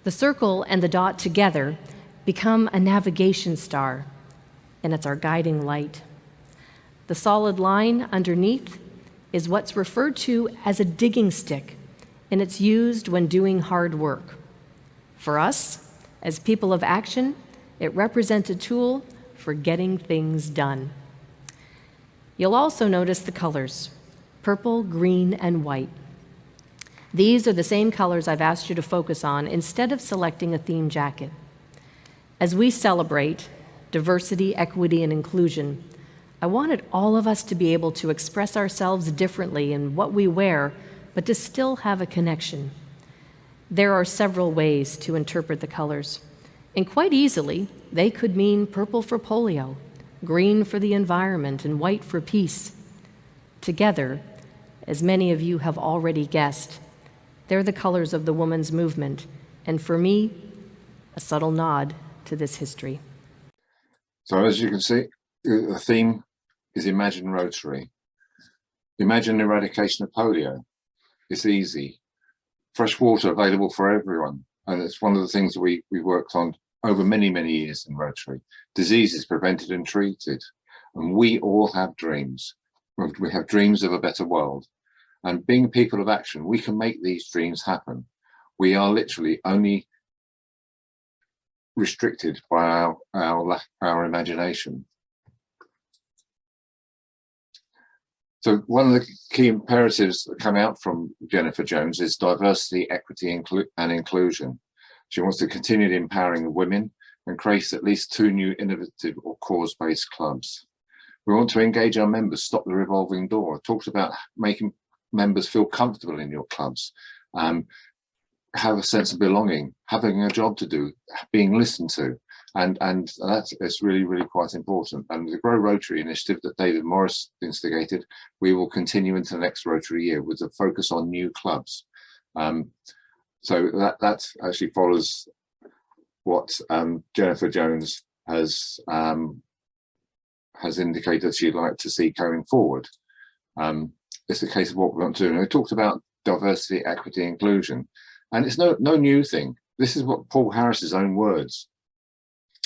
The circle and the dot together become a navigation star, and it's our guiding light. The solid line underneath is what's referred to as a digging stick, and it's used when doing hard work. For us, as people of action, it represents a tool for getting things done. You'll also notice the colors: purple, green, and white. These are the same colors I've asked you to focus on instead of selecting a theme jacket. As we celebrate diversity, equity, and inclusion, I wanted all of us to be able to express ourselves differently in what we wear, but to still have a connection. There are several ways to interpret the colors, and quite easily, they could mean purple for polio, green for the environment, and white for peace. Together, as many of you have already guessed, they're the colors of the women's movement, and for me, a subtle nod to this history. So as you can see, the theme is Imagine Rotary. Imagine eradication of polio. It's easy. Fresh water available for everyone. And it's one of the things that we worked on over many, many years in Rotary. Diseases prevented and treated. And we all have dreams. We have dreams of a better world. And being people of action, we can make these dreams happen. We are literally only restricted by our imagination. So one of the key imperatives that come out from Jennifer Jones is diversity, equity, and inclusion. She wants to continue the empowering of women and create at least 2 new innovative or cause-based clubs. We want to engage our members, stop the revolving door. Talked about making members feel comfortable in your clubs, have a sense of belonging, having a job to do, being listened to. And that's really, really quite important. And the Grow Rotary initiative that David Morris instigated, we will continue into the next Rotary year with a focus on new clubs. So that actually follows what Jennifer Jones has indicated that she'd like to see going forward. It's a case of what we want to do. And we talked about diversity, equity, inclusion, and it's no new thing. This is what Paul Harris's own words.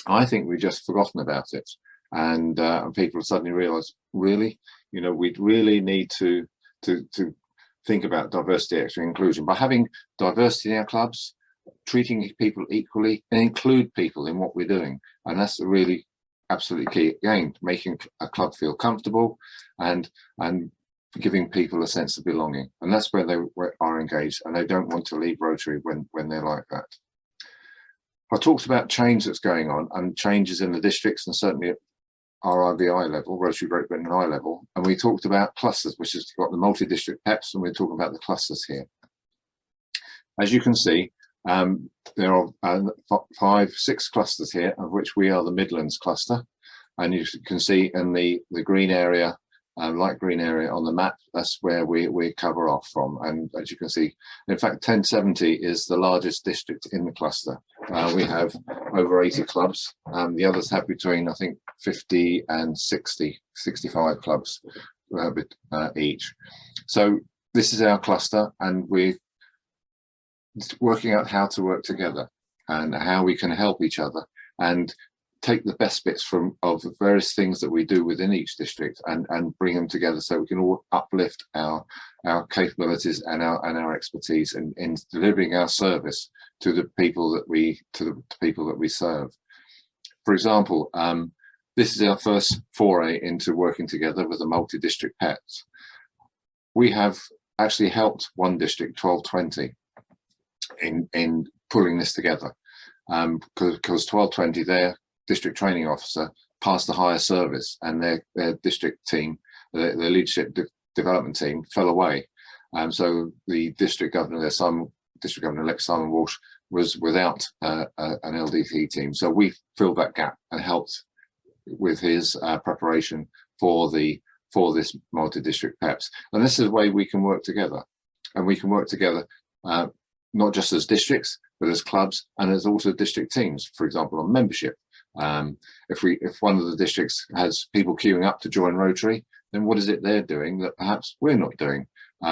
I think we've just forgotten about it, and people suddenly realise, really, we'd really need to think about diversity, equity, inclusion by having diversity in our clubs, treating people equally, and include people in what we're doing. And that's really absolutely key. Again, making a club feel comfortable and giving people a sense of belonging. And that's where they are engaged, and they don't want to leave Rotary when they're like that. I talked about change that's going on and changes in the districts, and certainly at RIBI level, Rotary Great Britain and I level. And we talked about clusters, which has got the multi-district PEPs, and we're talking about the clusters here. As you can see, there are 6 clusters here, of which we are the Midlands cluster. And you can see in the green area, light green area on the map, that's where we cover off from. And as you can see, in fact, 1070 is the largest district in the cluster. We have over 80 clubs. The others have between, I think, 50 and 65 clubs each. So this is our cluster, and we're working out how to work together and how we can help each other and take the best bits of the various things that we do within each district and bring them together so we can all uplift our capabilities and our expertise in delivering our service to the people that we serve. For example, this is our first foray into working together with the multi-district PEPs. We have actually helped one district, 1220, in pulling this together, because 1220, their district training officer passed the higher service, and their district team, their leadership development team, fell away. So the district governor, District Governor-elect Simon Walsh, was without an LDT team. So we filled that gap and helped with his preparation for this multi-district PEPs. And this is a way we can work together, and we can work together not just as districts, but as clubs and as also district teams. For example, on membership. If one of the districts has people queuing up to join Rotary, then what is it they're doing that perhaps we're not doing?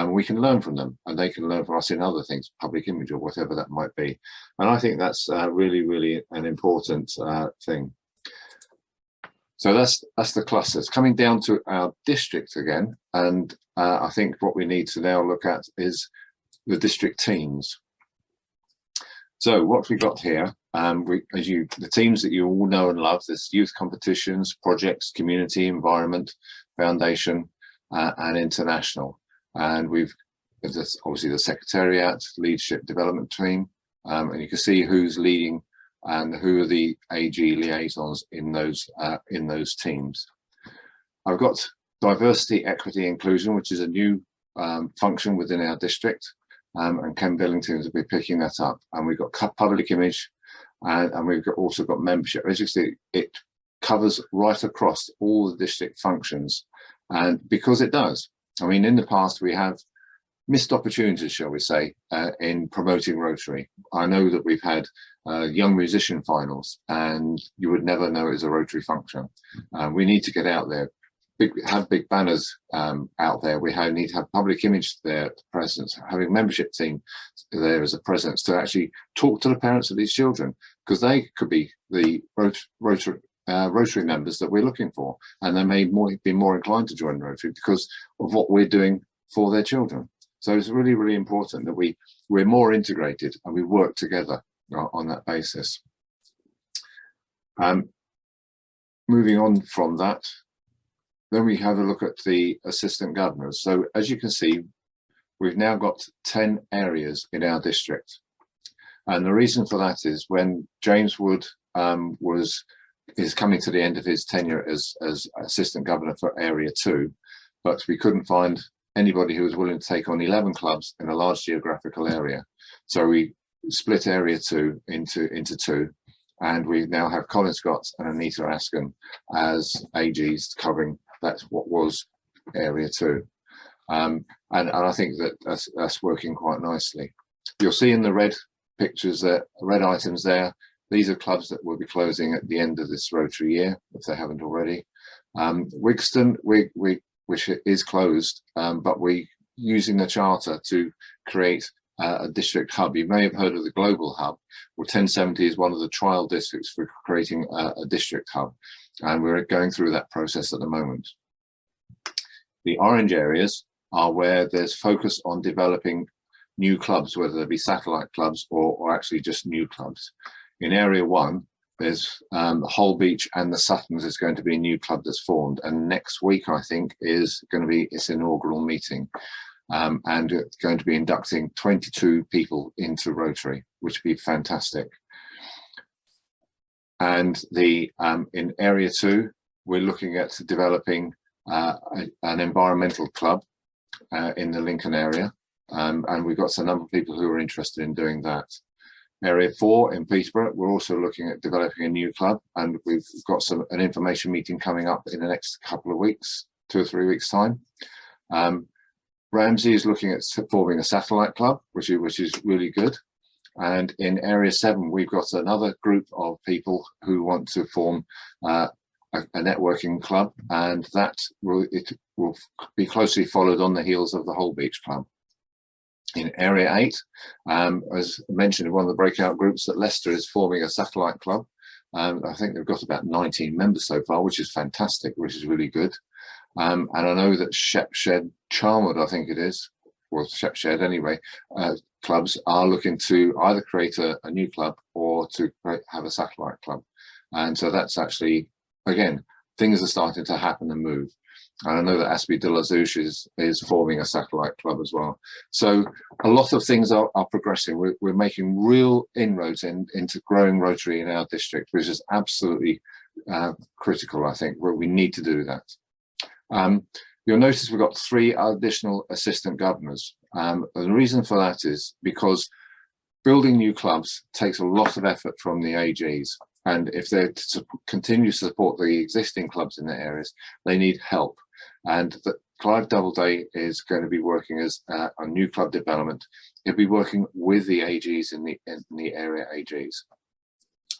We can learn from them, and they can learn from us in other things, public image or whatever that might be. And I think that's really, really an important thing. So that's the clusters. Coming down to our district again, and I think what we need to now look at is the district teams. So what we got here, the teams that you all know and love, there's youth competitions, projects, community, environment, foundation, and international. And there's obviously the secretariat, leadership development team, and you can see who's leading and who are the AG liaisons in those teams. I've got diversity, equity, inclusion, which is a new function within our district. And Ken Billington will be picking that up. And we've got public image, and we've also got membership. As you see, it covers right across all the district functions, and because it does. I mean, in the past we have missed opportunities, shall we say, in promoting Rotary. I know that we've had young musician finals, and you would never know it's a Rotary function. We need to get out there, have big banners out there. We need to have public image there, presence, having membership team there as a presence to actually talk to the parents of these children, because they could be the Rotary members that we're looking for, and they may be more inclined to join Rotary because of what we're doing for their children. So it's really, really important that we're more integrated and we work together on that basis. Moving on from that, then we have a look at the assistant governors. So as you can see, we've now got 10 areas in our district. And the reason for that is when James Wood is coming to the end of his tenure as assistant governor for Area 2, but we couldn't find anybody who was willing to take on 11 clubs in a large geographical area. So we split Area 2 into two, and we now have Colin Scott and Anita Askin as AGs covering that's what was Area 2. And I think that that's working quite nicely. You'll see in the red pictures there, red items there, these are clubs that will be closing at the end of this Rotary year, if they haven't already. Wigston, which is closed, but we're using the charter to create a district hub. You may have heard of the Global Hub. Well, 1070 is one of the trial districts for creating a district hub, and we're going through that process at the moment. The orange areas are where there's focus on developing new clubs, whether they be satellite clubs or actually just new clubs. In Area 1, there's Hull Beach and the Suttons is going to be a new club that's formed, and next week I think is going to be its inaugural meeting, and it's going to be inducting 22 people into Rotary, which would be fantastic. And in Area 2, we're looking at developing an environmental club in the Lincoln area, and we've got a number of people who are interested in doing that. Area 4 in Peterborough, we're also looking at developing a new club, and we've got an information meeting coming up in the next couple of weeks, 2 or 3 weeks time. Ramsey is looking at forming a satellite club, which is really good. And in Area 7, we've got another group of people who want to form a networking club, and that will be closely followed on the heels of the Hull Beach Club. In Area 8, as mentioned in one of the breakout groups, that Leicester is forming a satellite club. I think they've got about 19 members so far, which is fantastic, which is really good. And I know that Shepshed Charmwood, I think it is, or Shepshed anyway, clubs are looking to either create a new club or to have a satellite club. And so that's actually, again, things are starting to happen and move. And I know that Aspie de la Zouche is forming a satellite club as well. So a lot of things are progressing. We're making real inroads into growing Rotary in our district, which is absolutely critical, I think, where we need to do that. You'll notice we've got 3 additional assistant governors. And the reason for that is because building new clubs takes a lot of effort from the AGs. And if they're to continue to support the existing clubs in their areas, they need help. And that Clive Doubleday is going to be working as a new club development. He'll be working with the AGs in the area AGs,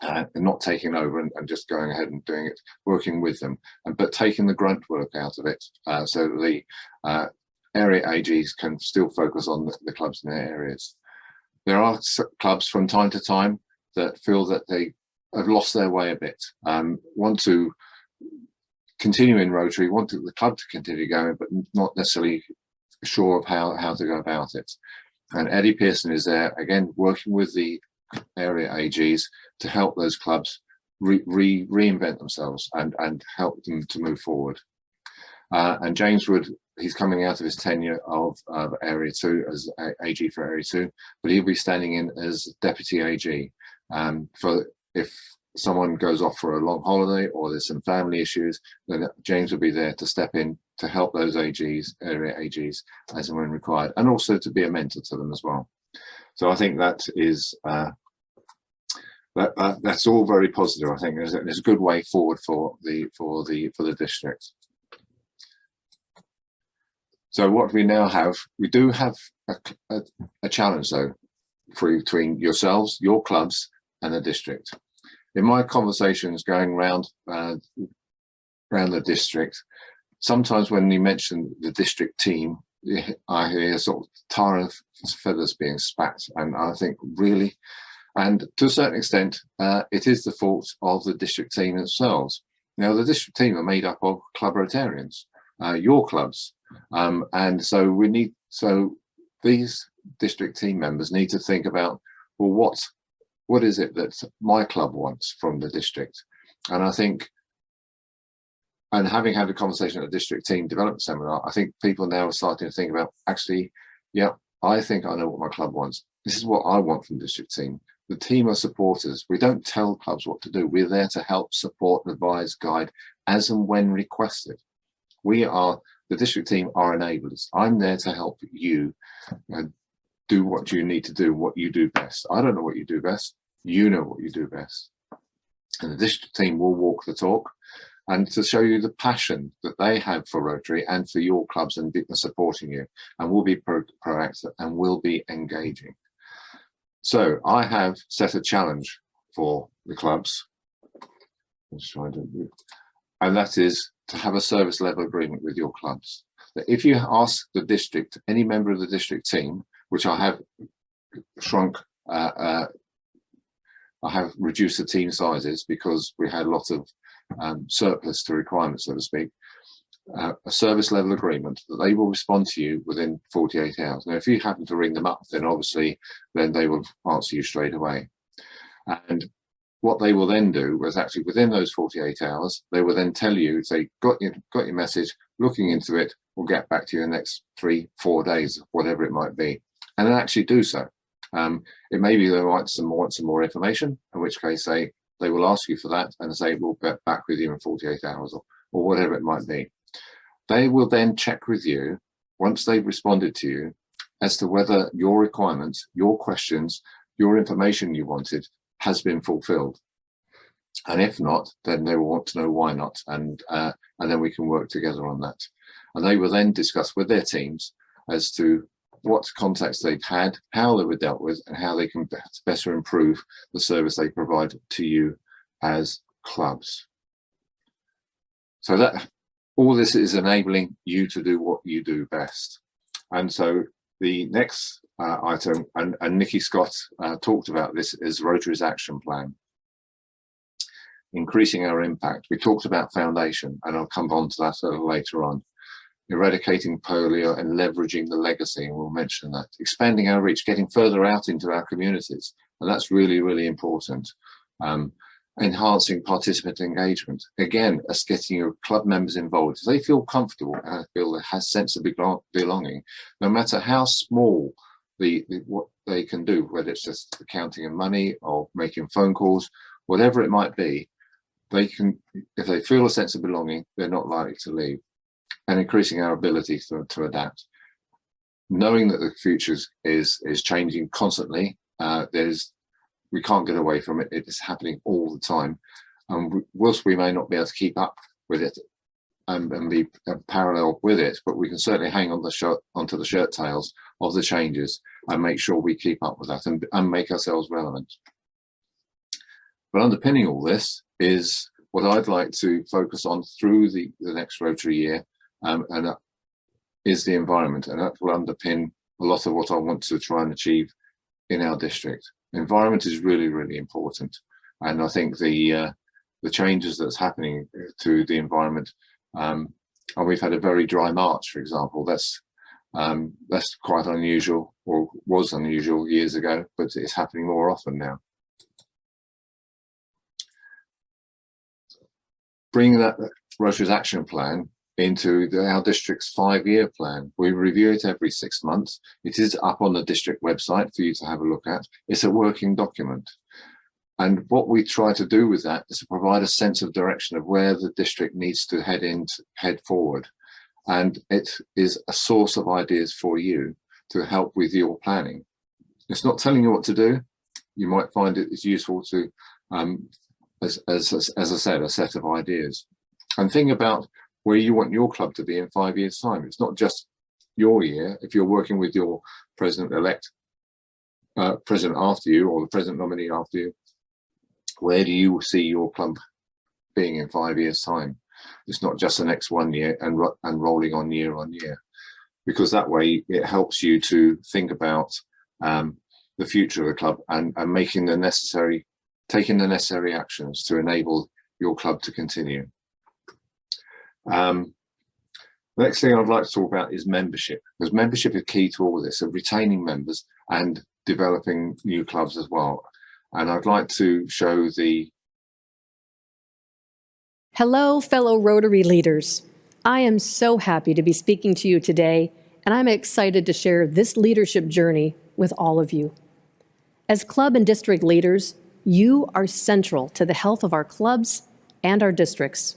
and not taking over and just going ahead and doing it, working with them, but taking the grunt work out of it, so that the area AGs can still focus on the clubs in their areas. There are clubs from time to time that feel that they have lost their way a bit, want to continue in Rotary, want the club to continue going, but not necessarily sure of how to go about it. And Eddie Pearson is there, again, working with the area AGs to help those clubs reinvent themselves and help them to move forward. And James Wood, he's coming out of his tenure of Area 2 as AG for Area 2, but he'll be standing in as Deputy AG for if someone goes off for a long holiday or there's some family issues, then James will be there to step in to help those AGs, area AGs, as and when required, and also to be a mentor to them as well. So I think that is that's all very positive. I think there's a good way forward for the district. So what we now have, we do have a challenge though, between yourselves, your clubs, and the district. In my conversations going around the district, sometimes when you mention the district team, I hear sort of tar of feathers being spat, and I think really, and to a certain extent, it is the fault of the district team themselves. Now, the district team are made up of club Rotarians, your clubs, and so these district team members need to think about, well, what is it that my club wants from the district? And I think, and having had a conversation at the district team development seminar, I think people now are starting to think about, actually, yeah, I think I know what my club wants. This is what I want from the district team. The team are supporters. We don't tell clubs what to do. We're there to help, support, advise, guide, as and when requested. The district team are enablers. I'm there to help you do what you need to do, what you do best. I don't know what you do best. You know what you do best. And the district team will walk the talk, and to show you the passion that they have for Rotary and for your clubs and supporting you, and will be proactive and will be engaging. So I have set a challenge for the clubs, and that is to have a service level agreement with your clubs. That if you ask the district, any member of the district team, which I have shrunk, I have reduced the team sizes because we had a lot of surplus to requirements, so to speak, a service level agreement that they will respond to you within 48 hours. Now, if you happen to ring them up, then obviously then they will answer you straight away. And what they will then do is actually within those 48 hours, they will then tell you, say, got your message, looking into it, we'll get back to you in the next 3-4 days, whatever it might be, and then actually do so. It may be they want some more information, in which case they will ask you for that and say, we'll get back with you in 48 hours or whatever it might be. They will then check with you once they've responded to you as to whether your requirements, your questions, your information you wanted has been fulfilled. And if not, then they will want to know why not, and then we can work together on that. And they will then discuss with their teams as to what contacts they've had, how they were dealt with, and how they can better improve the service they provide to you as clubs. So that all this is enabling you to do what you do best. And so the next item, and Nikki Scott talked about this, is Rotary's action plan. Increasing our impact. We talked about foundation, and I'll come on to that a little later on. Eradicating polio and leveraging the legacy, and we'll mention that. Expanding our reach, getting further out into our communities, and that's really, really important. Enhancing participant engagement. Again, us getting your club members involved. If they feel comfortable and feel they have a sense of belonging, no matter how small what they can do, whether it's just the counting of money or making phone calls, whatever it might be, they can, if they feel a sense of belonging, they're not likely to leave. And increasing our ability to adapt. Knowing that the future is changing constantly, we can't get away from it. It is happening all the time. And whilst we may not be able to keep up with it and be parallel with it, but we can certainly hang on onto the shirt tails of the changes and make sure we keep up with that and make ourselves relevant. But underpinning all this is what I'd like to focus on through the next Rotary year, and that is the environment, and that will underpin a lot of what I want to try and achieve in our district. Environment is really, really important, and I think the changes that's happening to the environment, and we've had a very dry March, for example. That's quite unusual, or was unusual years ago, but it's happening more often now. Bringing that Rotary's action plan into our district's 5-year plan. We review it every 6 months. It is up on the district website for you to have a look at. It's a working document. And what we try to do with that is to provide a sense of direction of where the district needs to head forward. And it is a source of ideas for you to help with your planning. It's not telling you what to do, you might find it's useful to, as I said, a set of ideas. And think about where you want your club to be in 5 years' time. It's not just your year. If you're working with your president-elect, president after you, or the president nominee after you, where do you see your club being in 5 years' time? It's not just the next 1 year and rolling on year, because that way it helps you to think about the future of the club and taking the necessary actions to enable your club to continue. The next thing I'd like to talk about is membership, because membership is key to all this, of retaining members and developing new clubs as well. And I'd like to show the... Hello, fellow Rotary leaders. I am so happy to be speaking to you today, and I'm excited to share this leadership journey with all of you. As club and district leaders, you are central to the health of our clubs and our districts.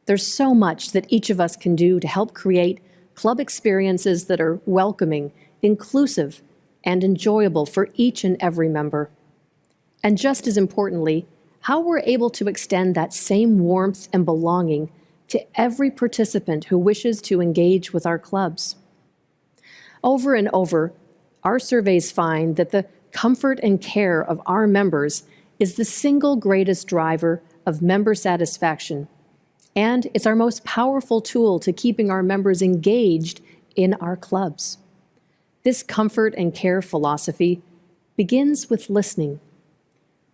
There's so much that each of us can do to help create club experiences that are welcoming, inclusive, and enjoyable for each and every member. And just as importantly, how we're able to extend that same warmth and belonging to every participant who wishes to engage with our clubs. Over and over, our surveys find that the comfort and care of our members is the single greatest driver of member satisfaction, and it's our most powerful tool to keeping our members engaged in our clubs. This comfort and care philosophy begins with listening.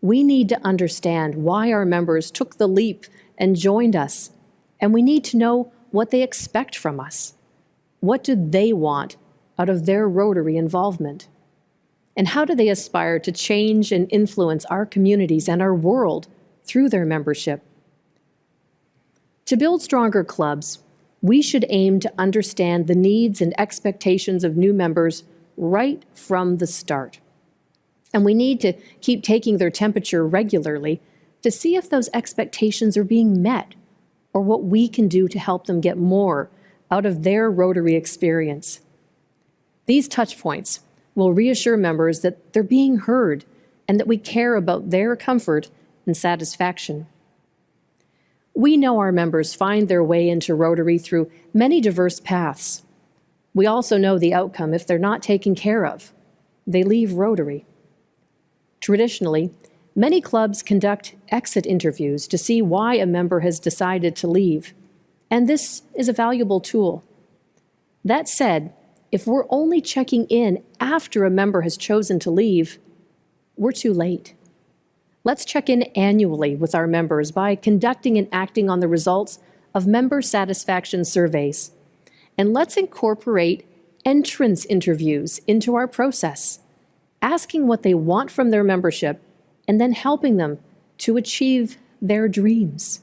We need to understand why our members took the leap and joined us, and we need to know what they expect from us. What do they want out of their Rotary involvement? And how do they aspire to change and influence our communities and our world through their membership? To build stronger clubs, we should aim to understand the needs and expectations of new members right from the start. And we need to keep taking their temperature regularly to see if those expectations are being met, or what we can do to help them get more out of their Rotary experience. These touch points will reassure members that they're being heard and that we care about their comfort and satisfaction. We know our members find their way into Rotary through many diverse paths. We also know the outcome if they're not taken care of. They leave Rotary. Traditionally, many clubs conduct exit interviews to see why a member has decided to leave, and this is a valuable tool. That said, if we're only checking in after a member has chosen to leave, we're too late. Let's check in annually with our members by conducting and acting on the results of member satisfaction surveys. And let's incorporate entrance interviews into our process, asking what they want from their membership and then helping them to achieve their dreams.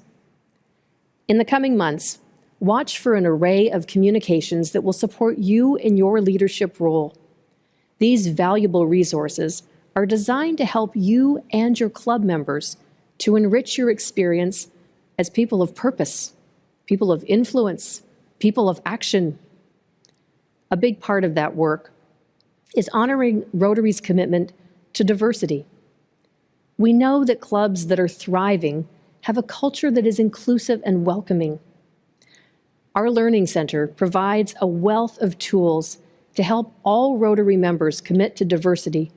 In the coming months, watch for an array of communications that will support you in your leadership role. These valuable resources are designed to help you and your club members to enrich your experience as people of purpose, people of influence, people of action. A big part of that work is honoring Rotary's commitment to diversity. We know that clubs that are thriving have a culture that is inclusive and welcoming. Our Learning Center provides a wealth of tools to help all Rotary members commit to diversity,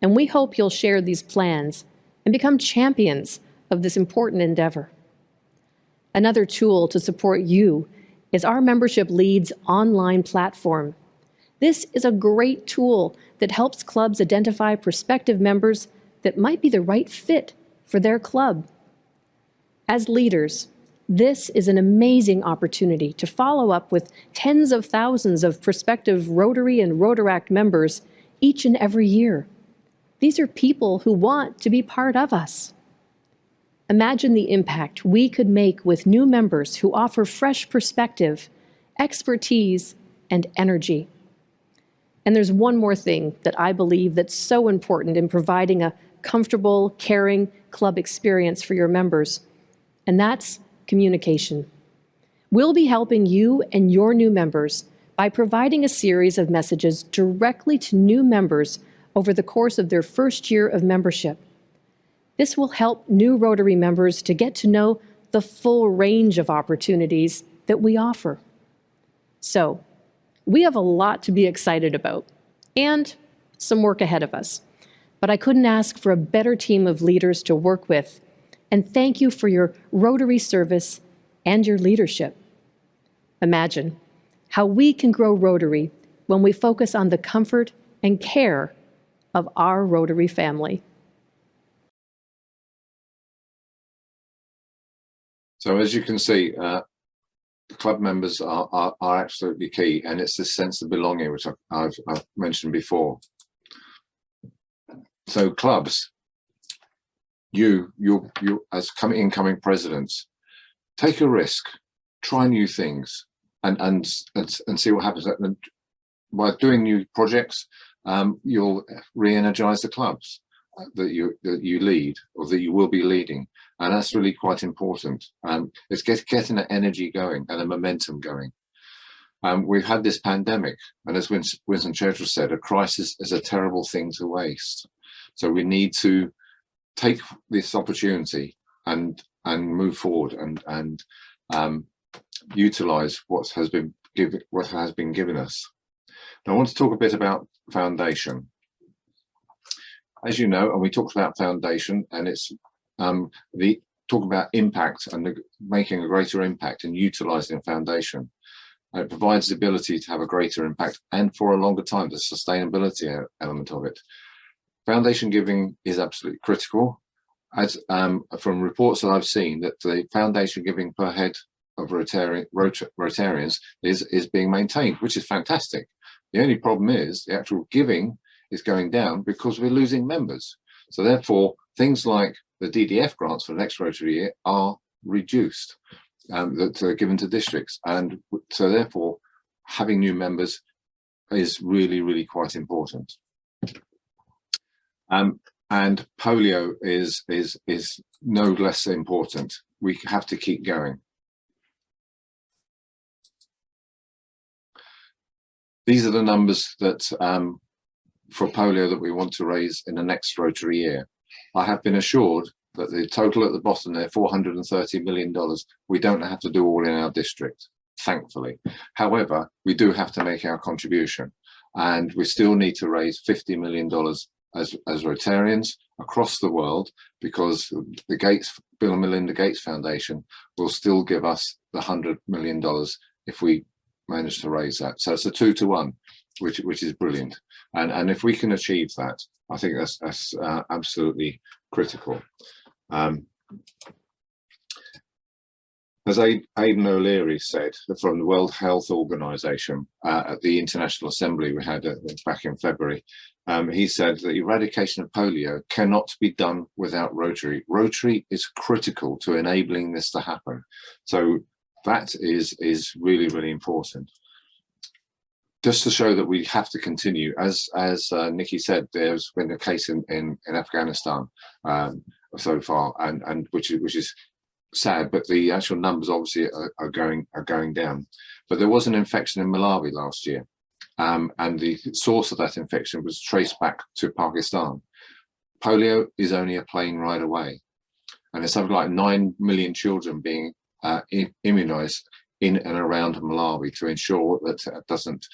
and we hope you'll share these plans and become champions of this important endeavor. Another tool to support you is our Membership Leads online platform. This is a great tool that helps clubs identify prospective members that might be the right fit for their club. As leaders, this is an amazing opportunity to follow up with tens of thousands of prospective Rotary and Rotaract members each and every year. These are people who want to be part of us. Imagine the impact we could make with new members who offer fresh perspective, expertise, and energy. And there's one more thing that I believe that's so important in providing a comfortable, caring club experience for your members, and that's communication. We'll be helping you and your new members by providing a series of messages directly to new members over the course of their first year of membership. This will help new Rotary members to get to know the full range of opportunities that we offer. So, we have a lot to be excited about and some work ahead of us. But I couldn't ask for a better team of leaders to work with. And thank you for your Rotary service and your leadership. Imagine how we can grow Rotary when we focus on the comfort and care of our Rotary family. So as you can see, the club members are absolutely key, and it's this sense of belonging, which I've mentioned before. So clubs, you as incoming presidents, take a risk, try new things, and see what happens. And by doing new projects, you'll re-energize the clubs that you lead, or that you will be leading, and that's really quite important. It's getting that energy going and the momentum going. We've had this pandemic, and as Winston Churchill said, a crisis is a terrible thing to waste. So we need to take this opportunity and move forward and utilize what has been given us. Now, I want to talk a bit about foundation. As you know, and we talked about foundation, and it's talk about impact and making a greater impact and utilizing foundation. It provides the ability to have a greater impact and for a longer time, the sustainability element of it. Foundation giving is absolutely critical. As from reports that I've seen, that the foundation giving per head of Rotarians is being maintained, which is fantastic. The only problem is the actual giving is going down because we're losing members. So therefore, things like the DDF grants for the next Rotary year are reduced, that are given to districts. And so therefore, having new members is really, really quite important. And polio is no less important. We have to keep going. These are the numbers that for polio that we want to raise in the next Rotary year. I have been assured that the total at the bottom there, $430 million, we don't have to do all in our district, thankfully. However, we do have to make our contribution, and we still need to raise $50 million as Rotarians across the world, because the Bill and Melinda Gates Foundation will still give us the $100 million if we manage to raise that. So it's a 2-to-1, which is brilliant. And if we can achieve that, I think that's absolutely critical. As Aidan O'Leary said from the World Health Organization at the International Assembly we had back in February, he said that eradication of polio cannot be done without Rotary. Rotary is critical to enabling this to happen. So that is really, really important. Just to show that we have to continue, as Nikki said, there's been a case in Afghanistan so far, and which is sad, but the actual numbers obviously are going down. But there was an infection in Malawi last year, and the source of that infection was traced back to Pakistan. Polio is only a plane ride away, and there's something like 9 million children being immunized in and around Malawi to ensure that it doesn't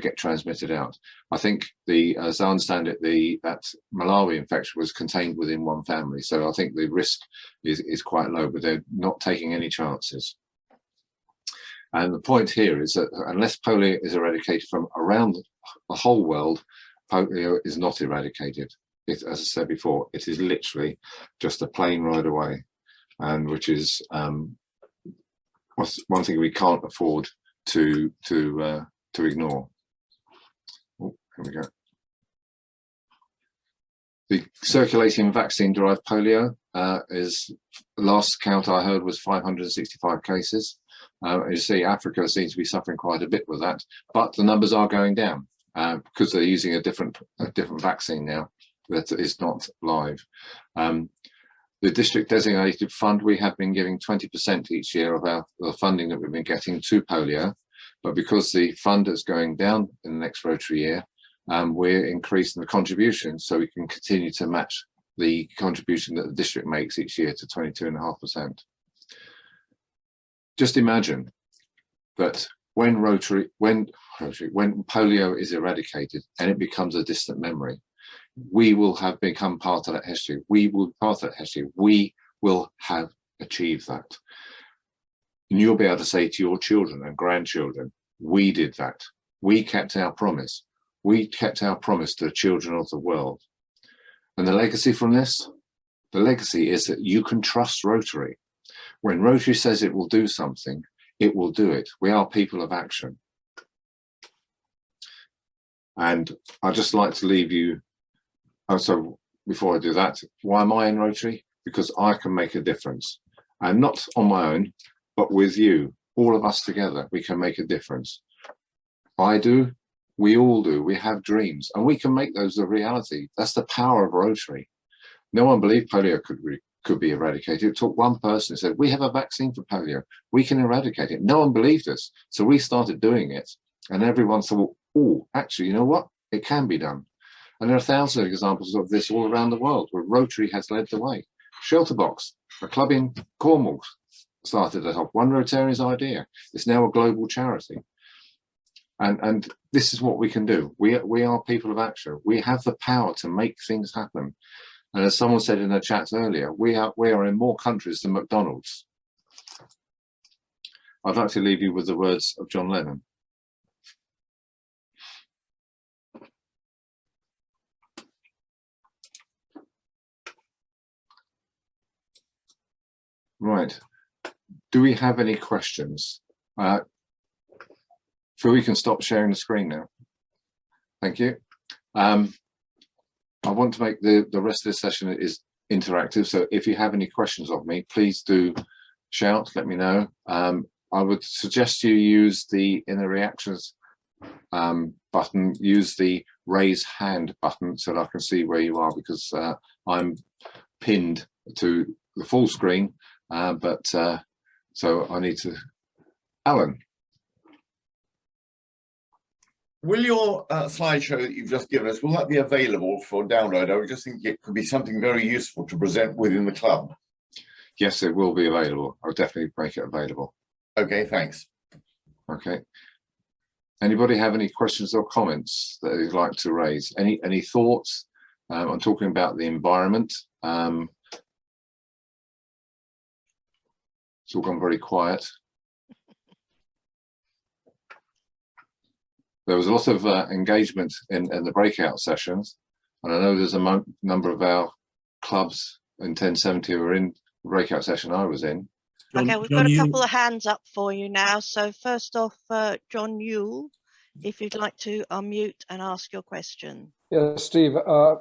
get transmitted out. I think as I understand it, that Malawi infection was contained within one family. So I think the risk is quite low, but they're not taking any chances. And the point here is that unless polio is eradicated from around the whole world, polio is not eradicated. As I said before, it is literally just a plane ride away, and which is one thing we can't afford to ignore. Oh, here we go. The circulating vaccine-derived polio is, last count I heard was 565 cases. You see, Africa seems to be suffering quite a bit with that, but the numbers are going down because they're using a different vaccine now that is not live. The district designated fund, we have been giving 20% each year of the funding that we've been getting to polio, but because the fund is going down in the next Rotary year, we're increasing the contribution so we can continue to match the contribution that the district makes each year to 22.5%. Just imagine that when polio is eradicated and it becomes a distant memory, we will have become part of that history. We will be part of that history. We will have achieved that. And you'll be able to say to your children and grandchildren, we did that. We kept our promise. We kept our promise to the children of the world. And the legacy from this? The legacy is that you can trust Rotary. When Rotary says it will do something, it will do it. We are people of action. And I'd just like to leave you, so before I do that, why am I in Rotary? Because I can make a difference. And not on my own, but with you, all of us together, we can make a difference. I do, we all do, we have dreams, and we can make those a reality. That's the power of Rotary. No one believed polio could be eradicated. It took one person who said, we have a vaccine for polio, we can eradicate it. No one believed us, so we started doing it. And everyone thought, oh, actually, you know what? It can be done. And there are thousands of examples of this all around the world where Rotary has led the way. Shelterbox, a club in Cornwall, started to help. One Rotarian's idea. It's now a global charity. And this is what we can do. We are people of action. We have the power to make things happen. And as someone said in the chat earlier, we are in more countries than McDonald's. I'd like to leave you with the words of John Lennon. Right. Do we have any questions? Phil, we can stop sharing the screen now. Thank you. I want to make the rest of this session is interactive. So if you have any questions of me, please do shout, let me know. I would suggest you use in the reactions button, use the raise hand button so that I can see where you are, because I'm pinned to the full screen. So I need to, Alan. Will your slideshow that you've just given us, will that be available for download? I would just think it could be something very useful to present within the club. Yes, it will be available. I'll definitely make it available. Okay, thanks. Okay. Anybody have any questions or comments that they'd like to raise? Any thoughts? I'm talking about the environment. It's all gone very quiet. There was a lot of engagement in the breakout sessions, and I know there's a number of our clubs in 1070 who were in the breakout session I was in. Okay, we've got a couple of hands up for you now. So first off, John Yule, if you'd like to unmute and ask your question. Yeah, Steve, on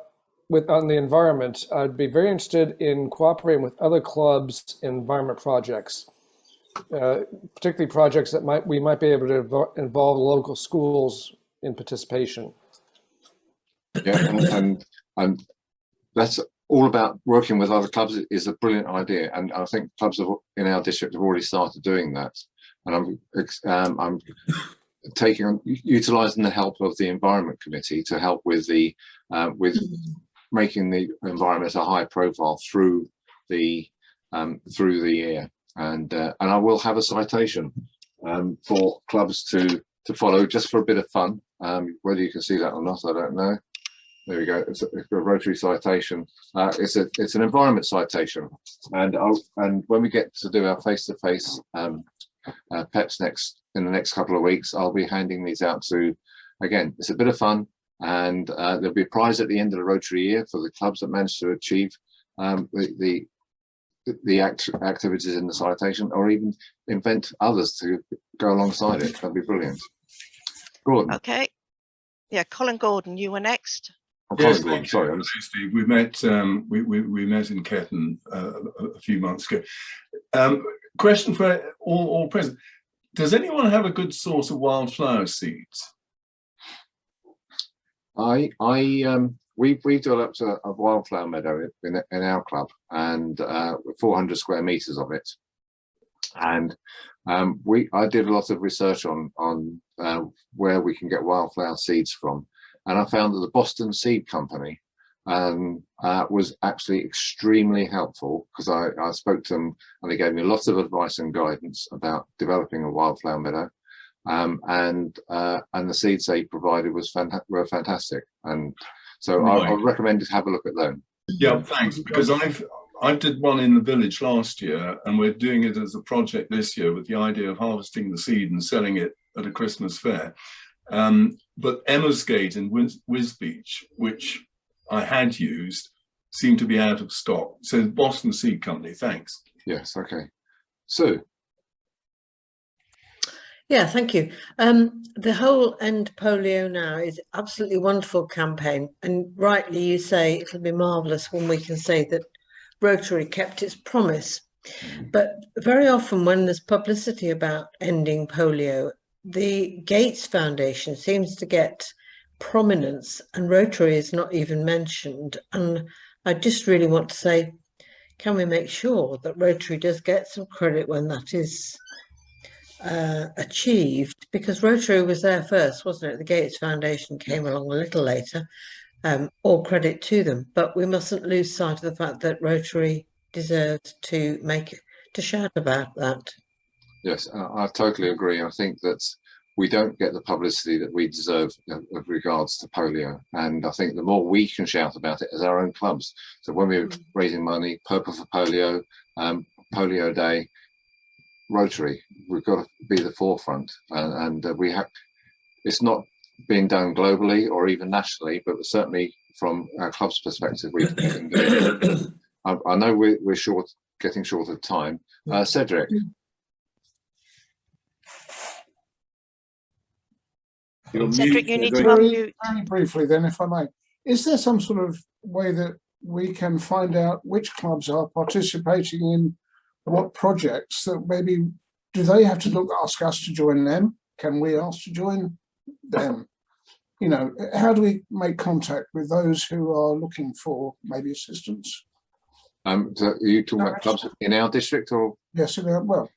the environment, I'd be very interested in cooperating with other clubs in environment projects. Particularly projects that we might be able to involve local schools in participation. Yeah, and that's all about working with other clubs is a brilliant idea, and I think clubs in our district have already started doing that. And I'm utilising the help of the Environment Committee to help with making the environment a high profile through the year. And I will have a citation for clubs to follow, just for a bit of fun. Whether you can see that or not, I don't know. There we go. It's a Rotary citation. It's an environment citation, and when we get to do our face-to-face PEPs in the next couple of weeks, I'll be handing these out to. Again, it's a bit of fun, and there'll be a prize at the end of the Rotary year for the clubs that manage to achieve the activities in the citation, or even invent others to go alongside it. That'd be brilliant. Gordon. Okay. Yeah, Colin Gordon, you were next. Oh, Yes, Colin Gordon, sorry. Steve, we met in Ketton a few months ago. Question for all present: does anyone have a good source of wildflower seeds? We developed a wildflower meadow in our club, and 400 square meters of it. And I did a lot of research on where we can get wildflower seeds from. And I found that the Boston Seed Company was actually extremely helpful, because I spoke to them and they gave me lots of advice and guidance about developing a wildflower meadow. And the seeds they provided were fantastic. And so Right. I would recommend to have a look at them. Yeah, thanks. Because I did one in the village last year, and we're doing it as a project this year with the idea of harvesting the seed and selling it at a Christmas fair. But Emma's Gate in Wisbeach, which I had used, seemed to be out of stock. So Boston Seed Company, thanks. Yes, okay. Sue. Yeah, thank you. The whole End Polio Now is absolutely wonderful campaign, and rightly you say it'll be marvellous when we can say that Rotary kept its promise. But very often when there's publicity about ending polio, the Gates Foundation seems to get prominence and Rotary is not even mentioned. And I just really want to say, can we make sure that Rotary does get some credit when that is achieved? Because Rotary was there first, wasn't it? The Gates Foundation came along a little later. All credit to them, but we mustn't lose sight of the fact that Rotary deserves to shout about that. Yes, I totally agree. I think that we don't get the publicity that we deserve with regards to polio. And I think the more we can shout about it as our own clubs. So when we're raising money, Purple for Polio, Polio Day, Rotary, we've got to be the forefront. And we have, it's not being done globally or even nationally, but certainly from our club's perspective, we can do it. I know we're getting short of time. Cedric. Cedric, you need to unmute. Very briefly then, if I may. Is there some sort of way that we can find out which clubs are participating in what projects, that maybe, do they have to ask us to join them? Can we ask to join them? You know, how do we make contact with those who are looking for maybe assistance? So are you talking about clubs in our district, or? Yes, well,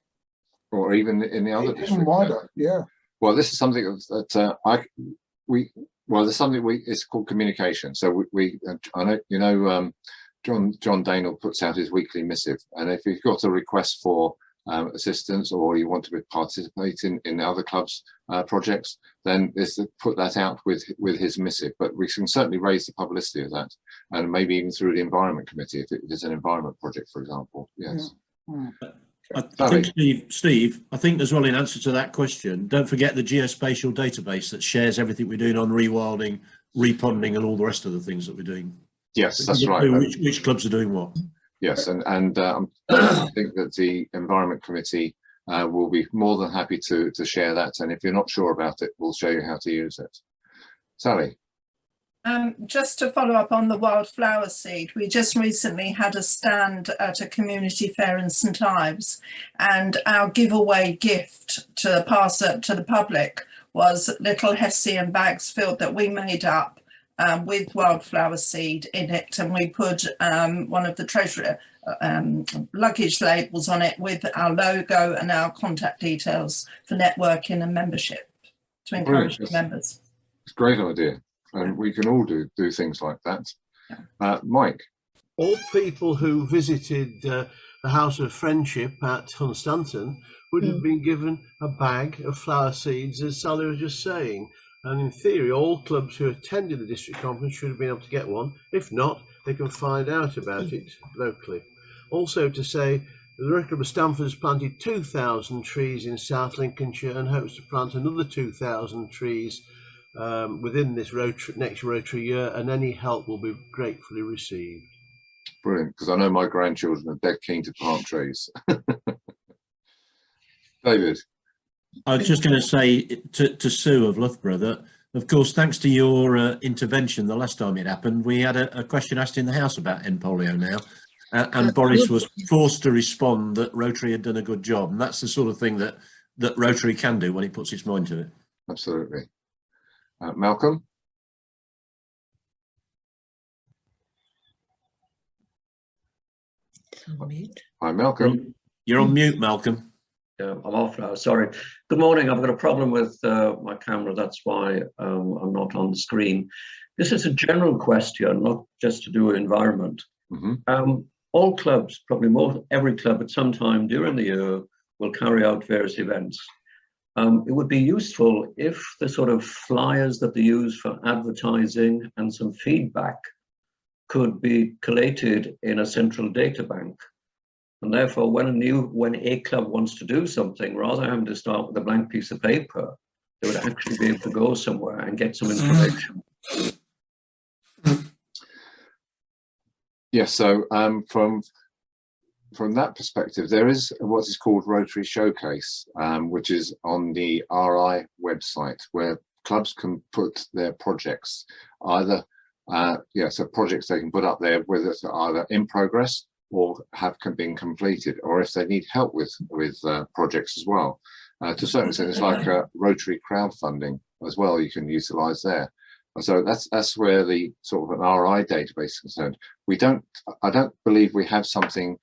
or even in the other district? Even wider, yeah. Well, this is something that there's something it's called communication. So I know, you know, John Daniel puts out his weekly missive, and if you've got a request for assistance, or you want to participate in other clubs projects, then put that out with his missive. But we can certainly raise the publicity of that, and maybe even through the environment committee if it is an environment project, for example. Yes. Yeah. I think, Steve, I think as well, in answer to that question, don't forget the geospatial database that shares everything we're doing on rewilding, reponding, and all the rest of the things that we're doing. Yes, that's right. Which clubs are doing what? Yes, and I think that the environment committee will be more than happy to share that. And if you're not sure about it, we'll show you how to use it. Sally. Just to follow up on the wildflower seed, we just recently had a stand at a community fair in St Ives, and our giveaway gift to pass up to the public was little Hessian bags filled that we made up with wildflower seed in it, and we put one of the treasury luggage labels on it with our logo and our contact details for networking and membership to encourage the members. It's a great idea. And we can all do things like that. Mike. All people who visited the House of Friendship at Hunstanton would have been given a bag of flower seeds, as Sally was just saying. And in theory, all clubs who attended the district conference should have been able to get one. If not, they can find out about it locally. Also to say, the Rotary Club of Stamford has planted 2,000 trees in South Lincolnshire and hopes to plant another 2,000 trees within this next Rotary year, and any help will be gratefully received. Brilliant, because I know my grandchildren are dead keen to plant trees. David. I was just going to say to Sue of Loughborough that, of course, thanks to your intervention the last time it happened, we had a question asked in the House about End Polio Now, and Boris was forced to respond that Rotary had done a good job, and that's the sort of thing that Rotary can do when it puts its mind to it. Absolutely. Malcolm? It's on mute. Hi, Malcolm. You're on mute, Malcolm. Yeah, I'm off now, sorry. Good morning, I've got a problem with my camera, that's why I'm not on the screen. This is a general question, not just to do with environment. All clubs, probably every club at some time during the year will carry out various events. It would be useful if the sort of flyers that they use for advertising and some feedback could be collated in a central data bank. And therefore, when a club wants to do something, rather than having to start with a blank piece of paper, they would actually be able to go somewhere and get some information. Yes, so from that perspective, there is what is called Rotary Showcase, which is on the RI website, where clubs can put their projects either, so projects they can put up there, whether it's either in progress or have been completed, or if they need help with projects as well. To a certain extent, it's like Rotary crowdfunding as well. You can utilise there. So that's where the sort of an RI database is concerned. I don't believe we have something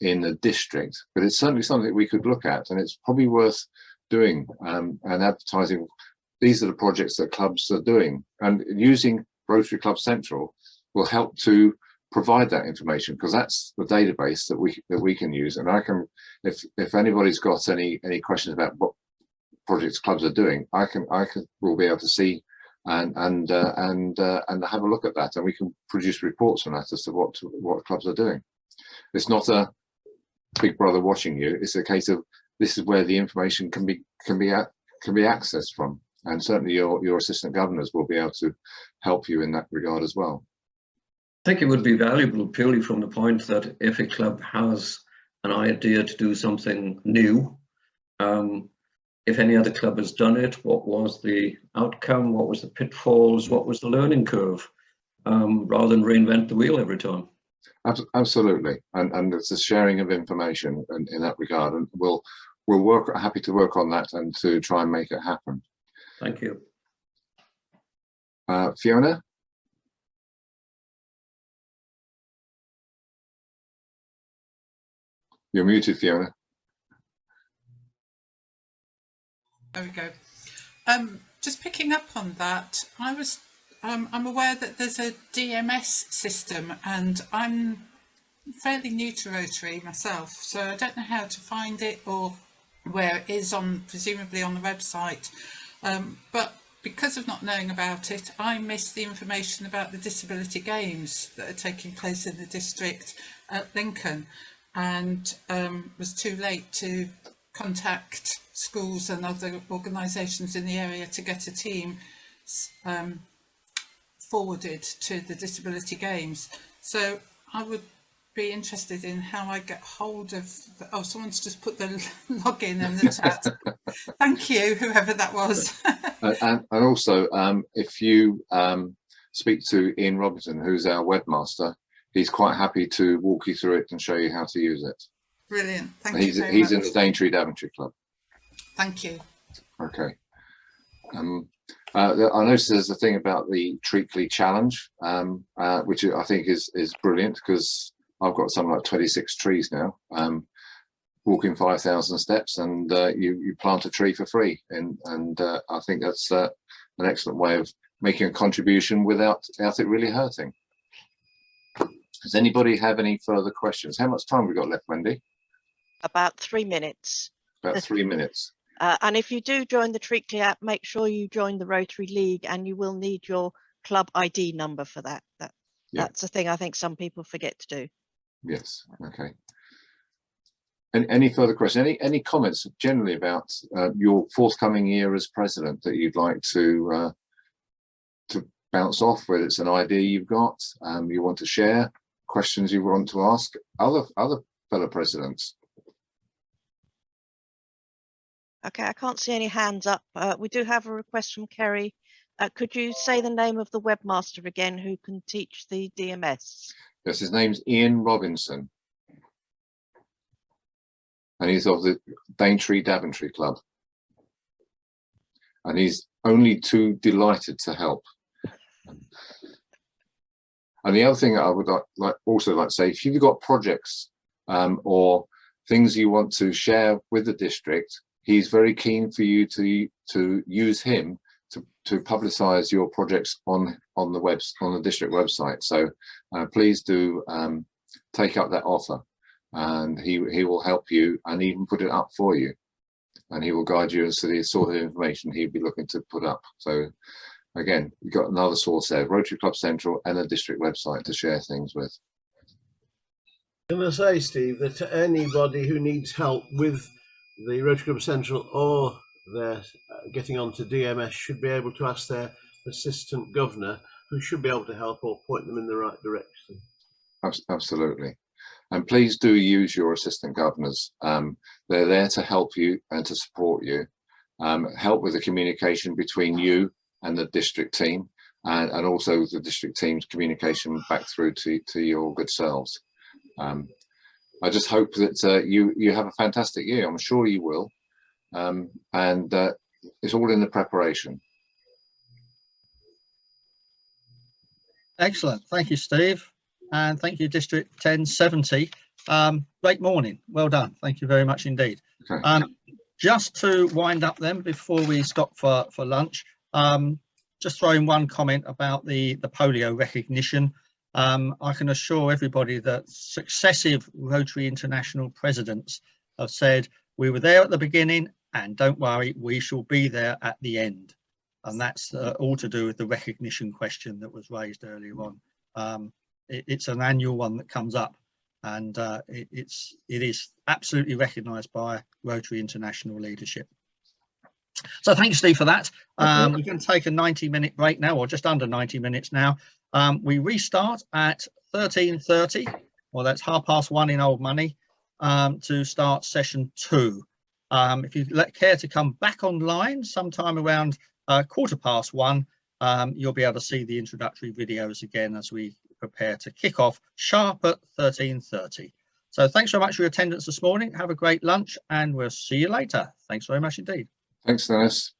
in the district, but it's certainly something we could look at, and it's probably worth doing and advertising. These are the projects that clubs are doing, and using Rotary Club Central will help to provide that information, because that's the database that we can use. And I can, if anybody's got any questions about what projects clubs are doing, we'll be able to see and have a look at that, and we can produce reports on that as to what clubs are doing. It's not a big brother watching you. It's a case of this is where the information can be accessed from, and certainly your assistant governors will be able to help you in that regard as well. I think it would be valuable purely from the point that if a club has an idea to do something new, if any other club has done it, what was the outcome, what was the pitfalls, what was the learning curve, rather than reinvent the wheel every time. Absolutely, and it's a sharing of information in that regard, and we'll happy to work on that and to try and make it happen. Thank you. Fiona? You're muted, Fiona. There we go. Just picking up on that, I'm aware that there's a DMS system, and I'm fairly new to Rotary myself, so I don't know how to find it or where it is presumably on the website. But because of not knowing about it, I missed the information about the disability games that are taking place in the district at Lincoln, and was too late to contact schools and other organisations in the area to get a team forwarded to the disability games. So I would be interested in how I get hold of someone's just put the login in the chat. Thank you, whoever that was. and also if you speak to Ian Robinson, who's our webmaster, he's quite happy to walk you through it and show you how to use it. Brilliant, thank you very he's much. in the Daintree Daventry Club. Thank you. Okay. I noticed there's a thing about the Treatley Challenge, which I think is brilliant, because I've got something like 26 trees now, walking 5,000 steps, and you plant a tree for free, and I think that's an excellent way of making a contribution without it really hurting. Does anybody have any further questions? How much time have we got left, Wendy? About 3 minutes. About 3 minutes. And if you do join the Treatley app, make sure you join the Rotary League, and you will need your club ID number for that. That's a thing I think some people forget to do. Yes. Okay. Any further questions? Any comments generally about your forthcoming year as president that you'd like to bounce off? Whether it's an idea you've got, you want to share, questions you want to ask other fellow presidents. Okay, I can't see any hands up. We do have a request from Kerry. Could you say the name of the webmaster again who can teach the DMS? Yes, his name's Ian Robinson, and he's of the Daintree Daventry Club, and he's only too delighted to help. And the other thing that I would also like to say, if you've got projects or things you want to share with the district, he's very keen for you to use him to publicize your projects on the district website. So please do take up that offer, and he will help you and even put it up for you, and he will guide you as to the sort of information he'd be looking to put up. So again, you've got another source there, Rotary Club Central and the district website to share things with. Can I say, Steve, that to anybody who needs help with the Rotary Club Central or their getting onto DMS should be able to ask their assistant governor, who should be able to help or point them in the right direction. Absolutely. And please do use your assistant governors. They're there to help you and to support you, help with the communication between you and the district team, and also the district team's communication back through to your good selves. I just hope that you have a fantastic year. I'm sure you will. And it's all in the preparation. Excellent. Thank you, Steve. And thank you, District 1070. Great morning. Well done. Thank you very much indeed. Okay. Just to wind up then, before we stop for lunch, just throw in one comment about the polio recognition. I can assure everybody that successive Rotary International presidents have said, we were there at the beginning, and don't worry, we shall be there at the end. And that's all to do with the recognition question that was raised earlier on. It's an annual one that comes up, and it is absolutely recognised by Rotary International leadership. So thank you, Steve, for that. We're going to take a 90-minute break now, or just under 90 minutes now. We restart at 13:30, well, that's 1:30 in old money, to start session 2. If you care to come back online sometime around 1:15, you'll be able to see the introductory videos again as we prepare to kick off sharp at 13:30. So thanks very much for your attendance this morning. Have a great lunch, and we'll see you later. Thanks very much indeed. Thanks, Dennis.